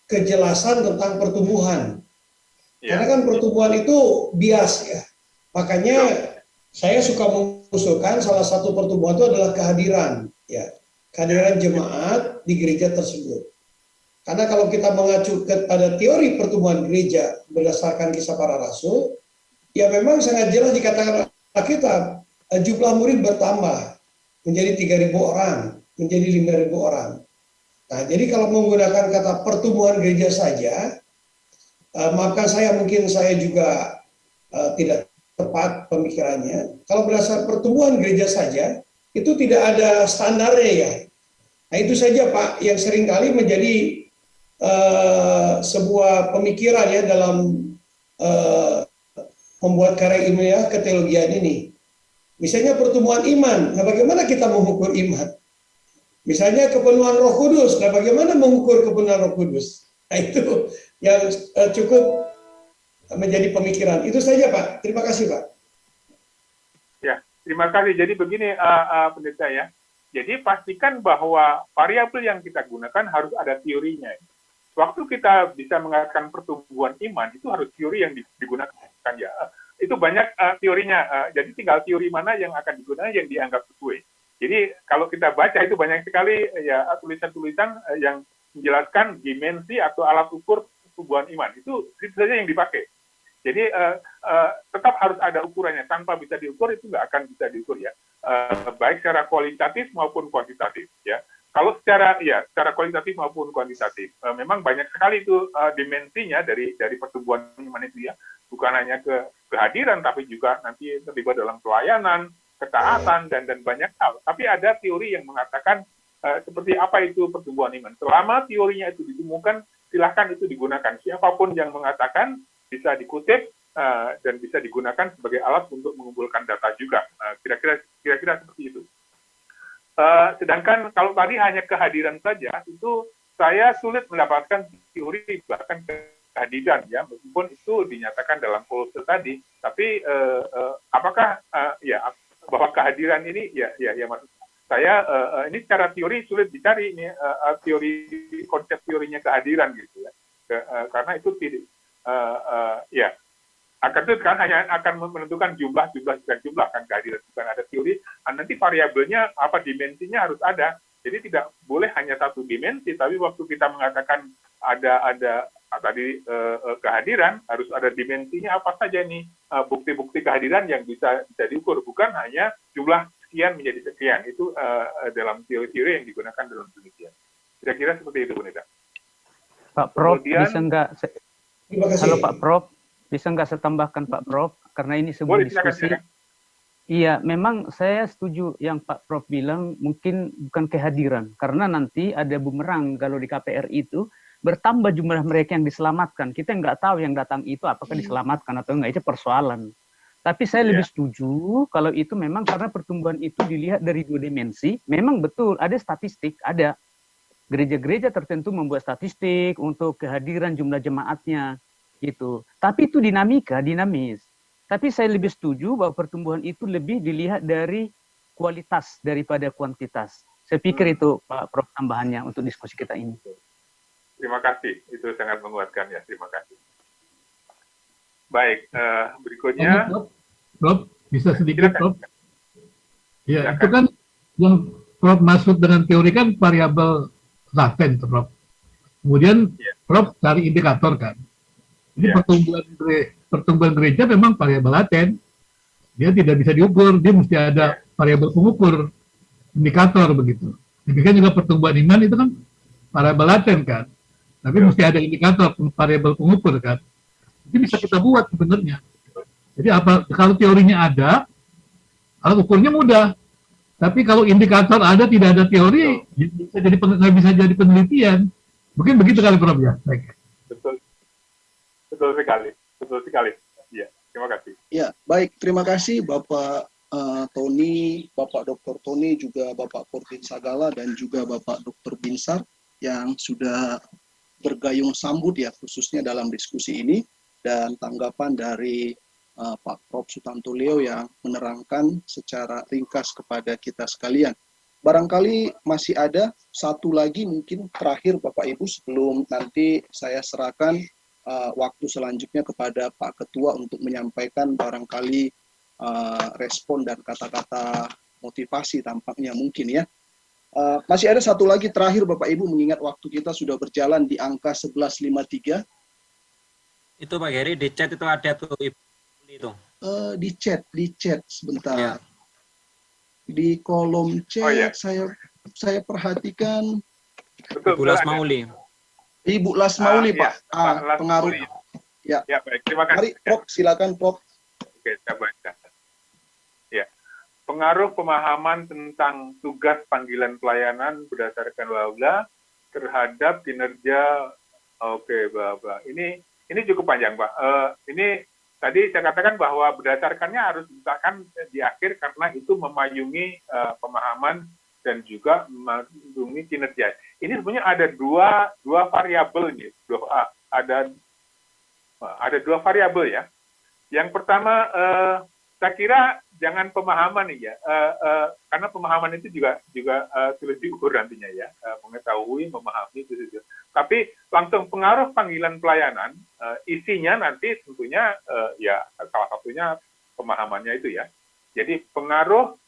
kejelasan tentang pertumbuhan. Karena kan pertumbuhan itu bias ya. Makanya saya suka mengusulkan salah satu pertumbuhan itu adalah kehadiran, ya, kehadiran jemaat di gereja tersebut. Karena kalau kita mengacu pada teori pertumbuhan gereja berdasarkan Kisah Para Rasul, ya memang sangat jelas dikatakan Alkitab, jumlah murid bertambah menjadi 3.000 orang, menjadi 5.000 orang. Nah, jadi kalau menggunakan kata pertumbuhan gereja saja, maafkan saya, mungkin saya juga tidak tepat pemikirannya. Kalau berdasarkan pertumbuhan gereja saja, itu tidak ada standarnya ya. Nah, itu saja Pak, yang seringkali menjadi sebuah pemikiran ya dalam membuat karya ilmiah keteologian ini. Misalnya pertumbuhan iman, nah bagaimana kita mengukur iman? Misalnya kepenuhan Roh Kudus, nah bagaimana mengukur kepenuhan Roh Kudus? Nah itu yang cukup menjadi pemikiran. Itu saja Pak, terima kasih Pak. Ya, terima kasih. Jadi begini Pendeta ya, jadi pastikan bahwa variabel yang kita gunakan harus ada teorinya. Waktu kita bisa mengatakan pertumbuhan iman, itu harus teori yang digunakan ya. Itu banyak teorinya, jadi tinggal teori mana yang akan digunakan yang dianggap sesuai. Jadi kalau kita baca itu banyak sekali ya tulisan-tulisan yang menjelaskan dimensi atau alat ukur pertumbuhan iman. Itu saja yang dipakai. Jadi tetap harus ada ukurannya. Tanpa bisa diukur itu nggak akan bisa diukur ya. Baik secara kualitatif maupun kuantitatif ya. Kalau secara kualitatif maupun kuantitatif, memang banyak sekali itu dimensinya dari pertumbuhan iman itu ya, bukan hanya kehadiran, tapi juga nanti terlibat dalam pelayanan, ketaatan dan banyak hal. Tapi ada teori yang mengatakan seperti apa itu pertumbuhan iman. Selama teorinya itu ditemukan, silahkan itu digunakan. Siapapun yang mengatakan bisa dikutip dan bisa digunakan sebagai alat untuk mengumpulkan data juga. Kira-kira seperti itu. Sedangkan kalau tadi hanya kehadiran saja, itu saya sulit mendapatkan teori bahkan kehadiran ya, meskipun itu dinyatakan dalam Kolose tadi, tapi apakah bahwa kehadiran ini ya maksud saya ini secara teori sulit dicari ini teori konsep teorinya kehadiran gitu ya, karena itu tidak akan itu kan hanya akan menentukan jumlah kan kehadiran, bukan ada teori. Nanti variabelnya apa, dimensinya harus ada. Jadi tidak boleh hanya satu dimensi, tapi waktu kita mengatakan ada tadi kehadiran, harus ada dimensinya apa saja nih, bukti-bukti kehadiran yang bisa diukur, bukan hanya jumlah sekian menjadi sekian. Itu dalam teori-teori yang digunakan dalam penelitian. Kira-kira seperti itu, Pendeta. Pak Prof, Kemudian, bisa nggak? Halo Pak Prof, bisa nggak saya tambahkan Pak Prof? Karena ini sebuah diskusi. Iya, memang saya setuju yang Pak Prof bilang, mungkin bukan kehadiran. Karena nanti ada bumerang kalau di KPR itu, bertambah jumlah mereka yang diselamatkan. Kita nggak tahu yang datang itu apakah diselamatkan atau enggak, itu persoalan. Tapi saya lebih setuju kalau itu memang karena pertumbuhan itu dilihat dari dua dimensi. Memang betul, ada statistik, ada. Gereja-gereja tertentu membuat statistik untuk kehadiran jumlah jemaatnya. Gitu. Tapi itu dinamis. Tapi saya lebih setuju bahwa pertumbuhan itu lebih dilihat dari kualitas daripada kuantitas. Saya pikir itu Pak Prof tambahannya untuk diskusi kita ini. Terima kasih, itu sangat menguatkan ya. Terima kasih. Baik, berikutnya. Prof, bisa sedikit Prof? Ya, itu kan yang Prof maksud dengan teori kan variabel laten, Prof. Kemudian Prof cari indikator kan. Ini pertumbuhan gereja memang variabel laten. Dia tidak bisa diukur, dia mesti ada variabel pengukur, indikator begitu. Demikian juga pertumbuhan iman itu kan variabel laten kan. Tapi mesti ada indikator, variabel pengukur kan. Itu bisa kita buat sebenarnya. Jadi kalau teorinya ada, alat ukurnya mudah. Tapi kalau indikator ada, tidak ada teori, nggak bisa jadi penelitian. Mungkin begitu kali Prof ya. Baik. Betul sekali. Ya, terima kasih. Ya, baik. Terima kasih Bapak Tony, Bapak Dr. Tony, juga Bapak Kordin Sagala, dan juga Bapak Dr. Binsar yang sudah bergayung sambut ya khususnya dalam diskusi ini, dan tanggapan dari Pak Prof. Sutanto Leo yang menerangkan secara ringkas kepada kita sekalian. Barangkali masih ada satu lagi mungkin terakhir Bapak Ibu sebelum nanti saya serahkan waktu selanjutnya kepada Pak Ketua untuk menyampaikan barangkali respon dan kata-kata motivasi tampaknya mungkin ya. Masih ada satu lagi terakhir Bapak Ibu mengingat waktu kita sudah berjalan di angka 11.53. Itu Pak Geri di chat itu ada tuh Ibu itu. Di chat sebentar. Ya. Di kolom chat Oh, ya. saya perhatikan Betul, Ibu Lasmauli. Ibu Lasmauli ya, Pak, Pak pengaruh. Lasmauli. Ya. Ya, baik. Terima kasih. Mari Prof, silakan Prof. Oke, saya baca. Ya, pengaruh pemahaman tentang tugas panggilan pelayanan berdasarkan bla terhadap kinerja. Oke, bla. Ini cukup panjang, Pak. Ini tadi saya katakan bahwa berdasarkannya harus diletakkan di akhir karena itu memayungi pemahaman dan juga memayungi kinerja. Ini sebenarnya ada dua variabel nih. Ada dua variabel ya. Yang pertama, saya kira jangan pemahaman nih ya, karena pemahaman itu juga sulit diukur nantinya ya, mengetahui, memahami itu juga. Tapi langsung pengaruh panggilan pelayanan, isinya nanti tentunya ya salah satunya pemahamannya itu ya. Jadi pengaruh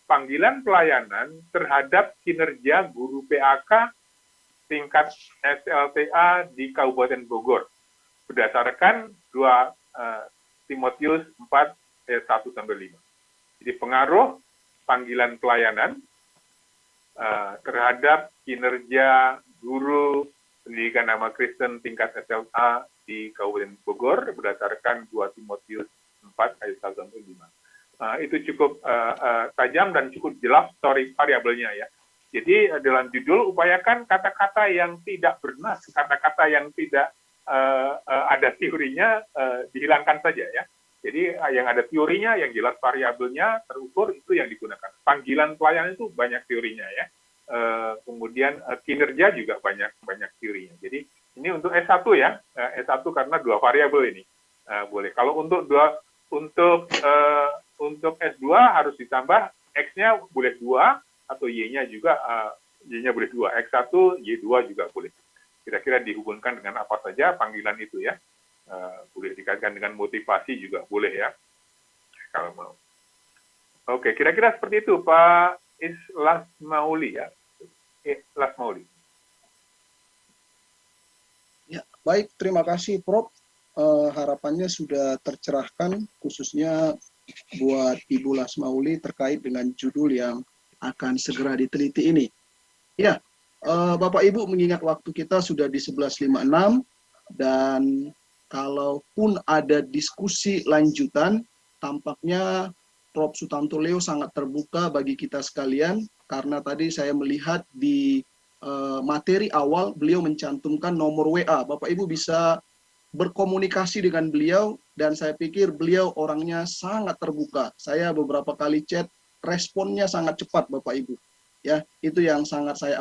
panggilan pelayanan terhadap kinerja guru PAK tingkat SLTA di Kabupaten Bogor berdasarkan 2 Timotius 4 ayat 1-5. Jadi pengaruh panggilan pelayanan terhadap kinerja guru pendidikan agama Kristen tingkat SLTA di Kabupaten Bogor berdasarkan 2 Timotius 4 ayat 1-5. Itu cukup tajam dan cukup jelas variabelnya ya. Jadi dalam judul upayakan kata-kata yang tidak bernas, kata-kata yang tidak ada teorinya dihilangkan saja ya. Jadi yang ada teorinya, yang jelas variabelnya terukur itu yang digunakan. Panggilan pelayanan itu banyak teorinya ya. Kemudian kinerja juga banyak teorinya. Jadi ini untuk S1 ya, S1 karena 2 variabel ini boleh. Kalau untuk S2 harus ditambah X-nya boleh 2 atau Y-nya juga Y-nya boleh 2. X1, Y2 juga boleh. Kira-kira dihubungkan dengan apa saja panggilan itu ya. Boleh dikaitkan dengan motivasi juga boleh ya, kalau mau. Oke, kira-kira seperti itu Pak Lasmauli ya. Lasmauli. Ya, baik, terima kasih Prof. Harapannya sudah tercerahkan khususnya buat Ibu Lasmauli terkait dengan judul yang akan segera diteliti ini. Ya, Bapak Ibu mengingat waktu kita sudah di 11.56 dan kalaupun ada diskusi lanjutan, tampaknya Prof. Sutanto Leo sangat terbuka bagi kita sekalian, karena tadi saya melihat di materi awal beliau mencantumkan nomor WA. Bapak Ibu bisa berkomunikasi dengan beliau, dan saya pikir beliau orangnya sangat terbuka. Saya beberapa kali chat, responnya sangat cepat Bapak Ibu. Ya, itu yang sangat saya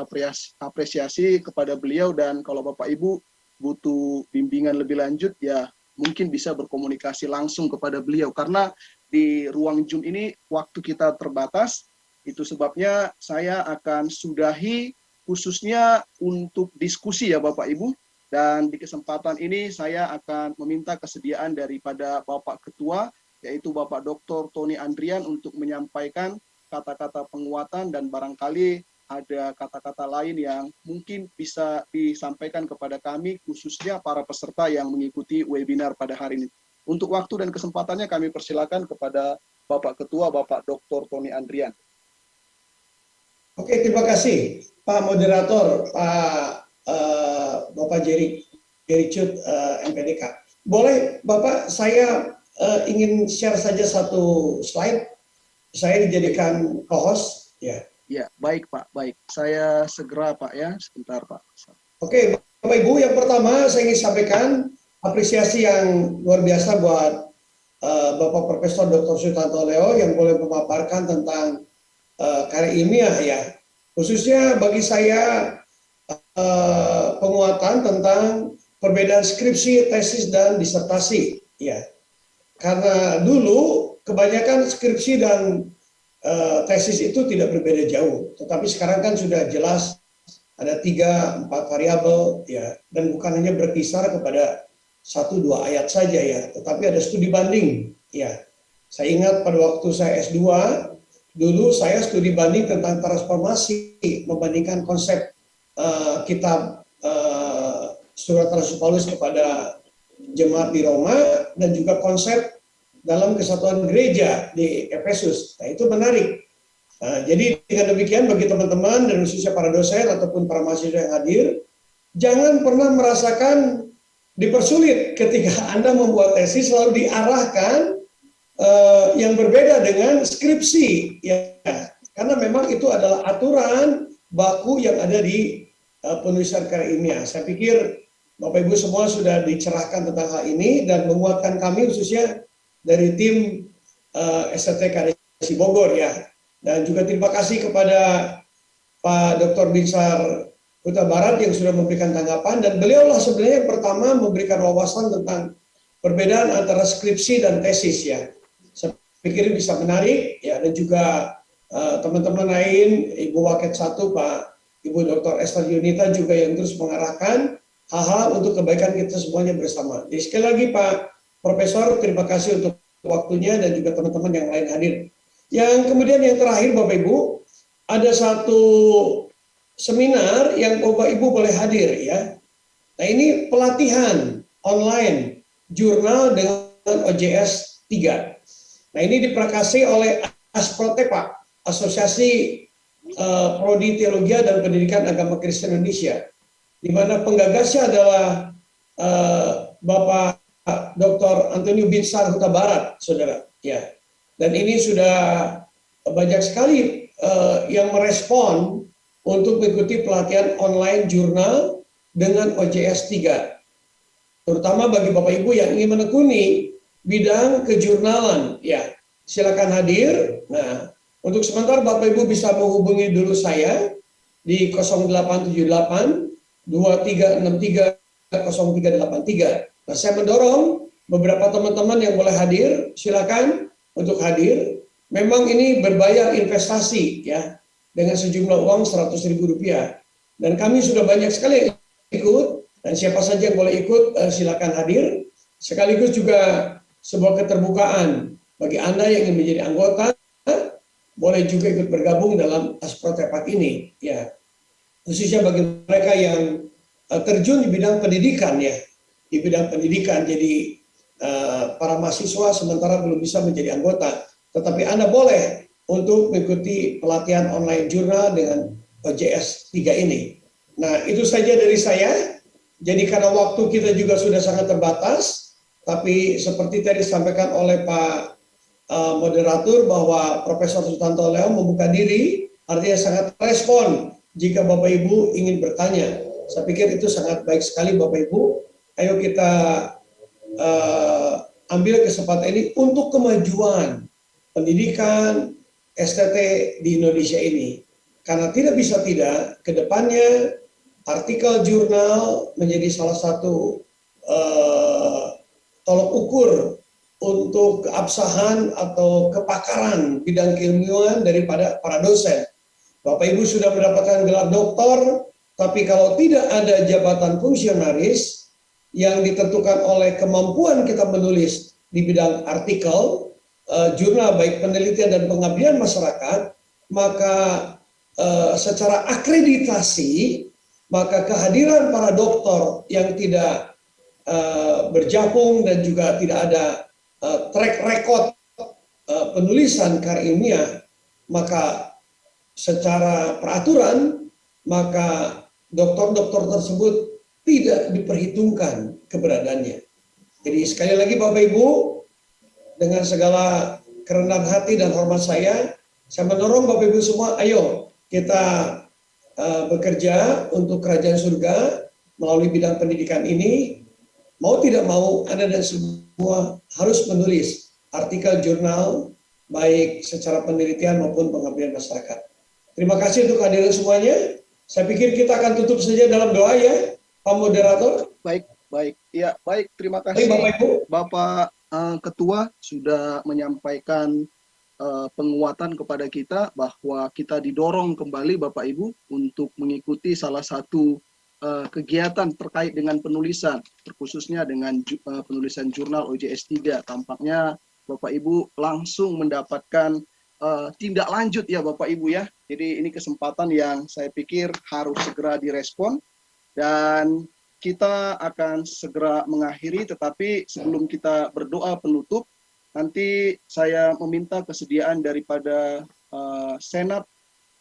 apresiasi kepada beliau, dan kalau Bapak Ibu butuh bimbingan lebih lanjut ya mungkin bisa berkomunikasi langsung kepada beliau, karena di ruang Zoom ini waktu kita terbatas. Itu sebabnya saya akan sudahi khususnya untuk diskusi ya Bapak Ibu, dan di kesempatan ini saya akan meminta kesediaan daripada Bapak Ketua yaitu Bapak Dr. Tony Andrian untuk menyampaikan kata-kata penguatan, dan barangkali ada kata-kata lain yang mungkin bisa disampaikan kepada kami, khususnya para peserta yang mengikuti webinar pada hari ini. Untuk waktu dan kesempatannya kami persilakan kepada Bapak Ketua, Bapak Dr. Tony Andrian. Oke, terima kasih Pak Moderator, Bapak Jerry Cut, MPDK. Boleh Bapak, saya ingin share saja satu slide. Saya dijadikan co-host ya. Ya, baik Pak, baik. Saya segera Pak ya, sebentar Pak. Oke, Bapak Ibu, yang pertama saya ingin sampaikan apresiasi yang luar biasa buat Bapak Profesor Dr. Sutanto Leo yang boleh memaparkan tentang karya ilmiah ya. Khususnya bagi saya penguatan tentang perbedaan skripsi, tesis, dan disertasi ya. Karena dulu kebanyakan skripsi dan tesis itu tidak berbeda jauh, tetapi sekarang kan sudah jelas ada 3-4 variabel ya, dan bukan hanya berkisar kepada 1-2 ayat saja ya, tetapi ada studi banding ya. Saya ingat pada waktu saya S2 dulu saya studi banding tentang transformasi, membandingkan konsep kitab surat Rasul Paulus kepada jemaat di Roma dan juga konsep dalam kesatuan gereja di Efesus. Nah, itu menarik. Nah, jadi dengan demikian bagi teman-teman dan khususnya para dosen ataupun para mahasiswa yang hadir, jangan pernah merasakan dipersulit ketika Anda membuat tesis lalu diarahkan yang berbeda dengan skripsi ya. Karena memang itu adalah aturan baku yang ada di penulisan karya ilmiah. Saya pikir Bapak Ibu semua sudah dicerahkan tentang hal ini dan menguatkan kami khususnya dari tim STT KDSI Bogor ya. Dan juga terima kasih kepada Pak Dr. Binsar Huta Barat yang sudah memberikan tanggapan, dan beliaulah sebenarnya yang pertama memberikan wawasan tentang perbedaan antara skripsi dan tesis ya. Saya pikir bisa menarik ya, dan juga teman-teman lain, Ibu Waket 1, Pak Ibu Dr. Esther Yunita juga yang terus mengarahkan hal-hal untuk kebaikan kita semuanya bersama. Jadi sekali lagi Pak Profesor, terima kasih untuk waktunya dan juga teman-teman yang lain hadir. Yang kemudian yang terakhir Bapak Ibu, ada satu seminar yang Bapak Ibu boleh hadir ya. Nah, ini pelatihan online jurnal dengan OJS 3. Nah, ini diprakarsa oleh ASPROTE Pak, Asosiasi Prodi Teologi dan Pendidikan Agama Kristen Indonesia, di mana penggagasnya adalah Bapak Dr. Antonio Binsar Huta Barat, saudara. Ya, dan ini sudah banyak sekali yang merespon untuk mengikuti pelatihan online jurnal dengan OJS 3, terutama bagi Bapak Ibu yang ingin menekuni bidang kejurnalan. Ya, silakan hadir. Nah, untuk sementara Bapak Ibu bisa menghubungi dulu saya di 0878 2363 0383. Nah, saya mendorong beberapa teman-teman yang boleh hadir, silakan untuk hadir. Memang ini berbayar investasi ya, dengan sejumlah uang Rp100.000. Dan kami sudah banyak sekali yang ikut, dan siapa saja yang boleh ikut silakan hadir. Sekaligus juga sebuah keterbukaan bagi Anda yang ingin menjadi anggota, boleh juga ikut bergabung dalam ASPROTEPAK ini ya. Khususnya bagi mereka yang terjun di bidang pendidikan ya, di bidang pendidikan. Jadi para mahasiswa sementara belum bisa menjadi anggota, tetapi Anda boleh untuk mengikuti pelatihan online jurnal dengan OJS 3 ini. Nah, itu saja dari saya. Jadi karena waktu kita juga sudah sangat terbatas, tapi seperti tadi disampaikan oleh Pak moderator bahwa Profesor Sutanto Leo membuka diri, artinya sangat respon jika Bapak Ibu ingin bertanya. Saya pikir itu sangat baik sekali Bapak Ibu. Ayo kita ambil kesempatan ini untuk kemajuan pendidikan STT di Indonesia ini. Karena tidak bisa tidak, ke depannya artikel jurnal menjadi salah satu tolok ukur untuk keabsahan atau kepakaran bidang keilmuan daripada para dosen. Bapak Ibu sudah mendapatkan gelar doktor, tapi kalau tidak ada jabatan fungsionaris yang ditentukan oleh kemampuan kita menulis di bidang artikel, jurnal baik penelitian dan pengabdian masyarakat, maka secara akreditasi, maka kehadiran para doktor yang tidak berjabung dan juga tidak ada track record penulisan karya ilmiah, maka secara peraturan maka doktor-doktor tersebut tidak diperhitungkan keberadaannya. Jadi sekali lagi Bapak Ibu, dengan segala kerendahan hati dan hormat saya mendorong Bapak Ibu semua, ayo kita bekerja untuk kerajaan surga melalui bidang pendidikan ini. Mau tidak mau, Anda dan semua harus menulis artikel jurnal, baik secara penelitian maupun pengabdian masyarakat. Terima kasih untuk hadirin semuanya. Saya pikir kita akan tutup saja dalam doa ya, Pak Moderator. Baik. Ya, baik. Terima Baik, kasih Bapak Ibu. Bapak Ketua sudah menyampaikan penguatan kepada kita bahwa kita didorong kembali Bapak Ibu untuk mengikuti salah satu kegiatan terkait dengan penulisan, terkhususnya dengan penulisan jurnal OJS 3. Tampaknya Bapak Ibu langsung mendapatkan tindak lanjut ya Bapak Ibu ya. Jadi ini kesempatan yang saya pikir harus segera direspon dan kita akan segera mengakhiri, tetapi sebelum kita berdoa penutup, nanti saya meminta kesediaan daripada Senat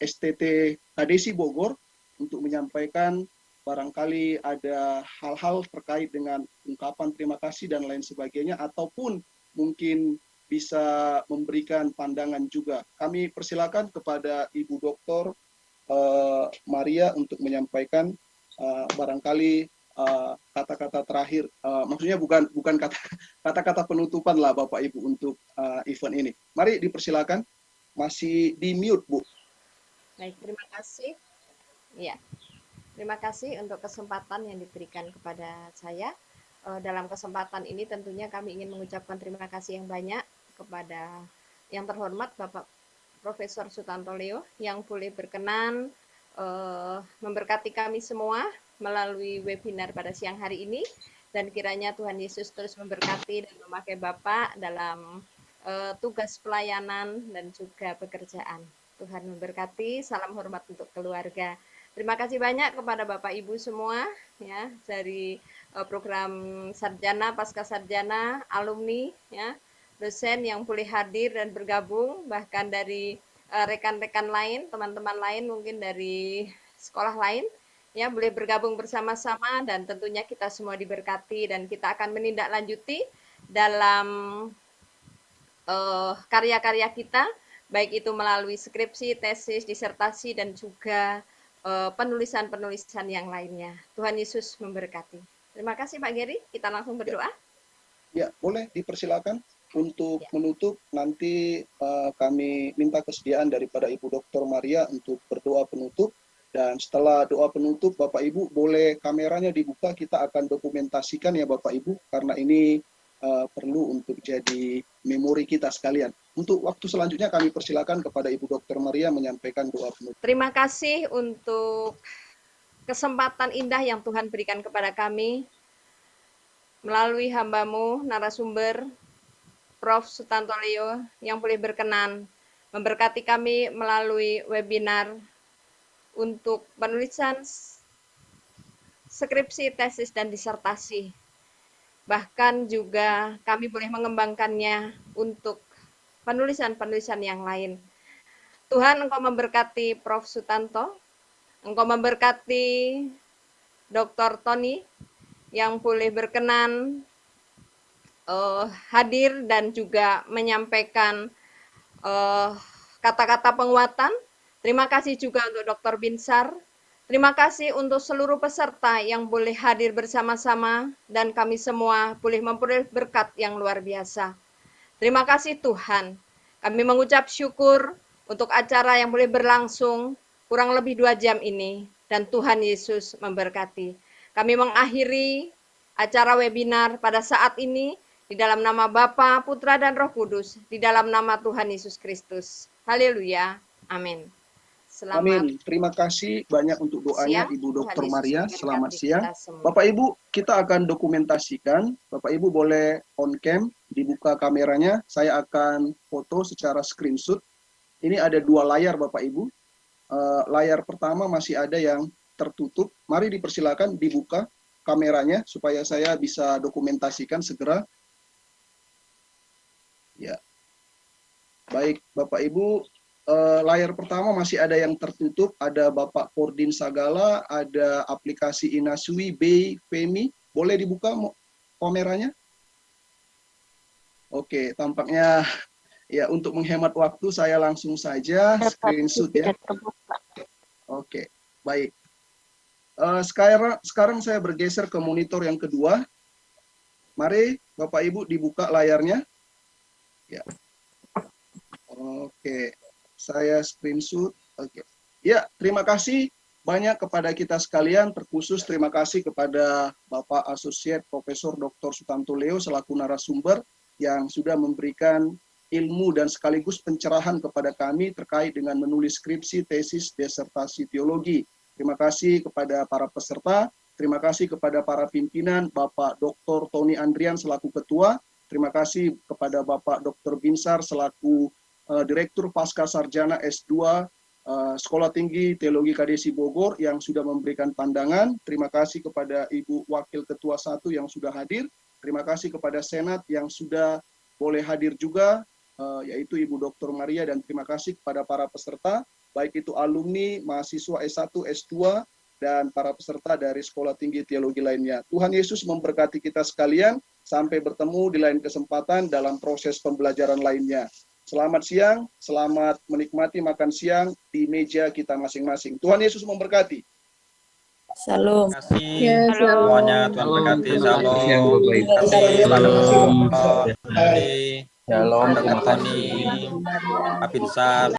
STT KDSI Bogor untuk menyampaikan barangkali ada hal-hal terkait dengan ungkapan terima kasih dan lain sebagainya, ataupun mungkin bisa memberikan pandangan juga. Kami persilakan kepada Ibu Dr. Maria untuk menyampaikan barangkali kata-kata terakhir, maksudnya bukan kata-kata penutupan lah Bapak Ibu untuk event ini. Mari dipersilakan, masih di mute Bu. Baik, terima kasih. Ya, terima kasih untuk kesempatan yang diberikan kepada saya. Dalam kesempatan ini tentunya kami ingin mengucapkan terima kasih yang banyak kepada yang terhormat Bapak Profesor Sutanto Leo yang boleh berkenan memberkati kami semua melalui webinar pada siang hari ini, dan kiranya Tuhan Yesus terus memberkati dan memakai Bapak dalam tugas pelayanan dan juga pekerjaan. Tuhan memberkati, salam hormat untuk keluarga. Terima kasih banyak kepada Bapak Ibu semua ya dari program sarjana, pasca sarjana, alumni ya, dosen yang boleh hadir dan bergabung, bahkan dari rekan-rekan lain, teman-teman lain mungkin dari sekolah lain ya, boleh bergabung bersama-sama, dan tentunya kita semua diberkati dan kita akan menindaklanjuti dalam karya-karya kita, baik itu melalui skripsi, tesis, disertasi, dan juga penulisan-penulisan yang lainnya. Tuhan Yesus memberkati. Terima kasih Pak Geri, kita langsung berdoa. Ya, boleh dipersilakan untuk menutup. Nanti kami minta kesediaan daripada Ibu Dr. Maria untuk berdoa penutup. Dan setelah doa penutup, Bapak Ibu boleh kameranya dibuka, kita akan dokumentasikan ya Bapak Ibu, karena ini perlu untuk jadi memori kita sekalian. Untuk waktu selanjutnya kami persilakan kepada Ibu Dr. Maria menyampaikan doa penutup. Terima kasih untuk kesempatan indah yang Tuhan berikan kepada kami melalui hamba-Mu, narasumber Prof. Sutanto Leo yang boleh berkenan memberkati kami melalui webinar untuk penulisan skripsi, tesis, dan disertasi. Bahkan juga kami boleh mengembangkannya untuk penulisan-penulisan yang lain. Tuhan, Engkau memberkati Prof. Sutanto, Engkau memberkati Dr. Tony yang boleh berkenan hadir dan juga menyampaikan kata-kata penguatan. Terima kasih juga untuk Dr. Binsar. Terima kasih untuk seluruh peserta yang boleh hadir bersama-sama dan kami semua boleh memperoleh berkat yang luar biasa. Terima kasih Tuhan. Kami mengucap syukur untuk acara yang boleh berlangsung kurang lebih 2 jam ini, dan Tuhan Yesus memberkati. Kami mengakhiri acara webinar pada saat ini di dalam nama Bapa, Putra, dan Roh Kudus, di dalam nama Tuhan Yesus Kristus. Haleluya. Amin. Selamat Amin. Terima kasih banyak untuk doanya siang. Ibu Tuhan Dr. Yesus Maria. memberkati Selamat kita siang. semua. Bapak Ibu, kita akan dokumentasikan. Bapak Ibu boleh on cam, dibuka kameranya. Saya akan foto secara screenshot. Ini ada 2 layar Bapak Ibu. Layar pertama masih ada yang tertutup. Mari dipersilakan dibuka kameranya supaya saya bisa dokumentasikan segera. Ya. Baik, Bapak Ibu, layar pertama masih ada yang tertutup, ada Bapak Pordin Sagala, ada aplikasi Inasui, Bay, Femi. Boleh dibuka kameranya? Oke, tampaknya ya untuk menghemat waktu saya langsung saja screenshot ya. Oke, baik. Sekarang saya bergeser ke monitor yang kedua. Mari Bapak Ibu dibuka layarnya. Ya. Oke, saya screenshot. Oke. Ya, terima kasih banyak kepada kita sekalian, terkhusus terima kasih kepada Bapak Asosiat Profesor Dr. Sutanto Leo selaku narasumber yang sudah memberikan ilmu dan sekaligus pencerahan kepada kami terkait dengan menulis skripsi, tesis, disertasi teologi. Terima kasih kepada para peserta, terima kasih kepada para pimpinan, Bapak Dr. Tony Andrian selaku ketua, terima kasih kepada Bapak Dr. Binsar selaku Direktur Pasca Sarjana S2 Sekolah Tinggi Teologi KDSI Bogor yang sudah memberikan pandangan. Terima kasih kepada Ibu Wakil Ketua 1 yang sudah hadir. Terima kasih kepada Senat yang sudah boleh hadir juga, yaitu Ibu Dr. Maria, dan terima kasih kepada para peserta, baik itu alumni, mahasiswa S1, S2, dan para peserta dari Sekolah Tinggi Teologi lainnya. Tuhan Yesus memberkati kita sekalian. Sampai bertemu di lain kesempatan dalam proses pembelajaran lainnya. Selamat siang, selamat menikmati makan siang di meja kita masing-masing. Tuhan Yesus memberkati. Salam. Terima kasih Ya, shalom. semuanya. Tuhan berkati. Shalom. Terima kasih. Terima kasih. Baik. Shalom. Terima kasih. Pak Binsar.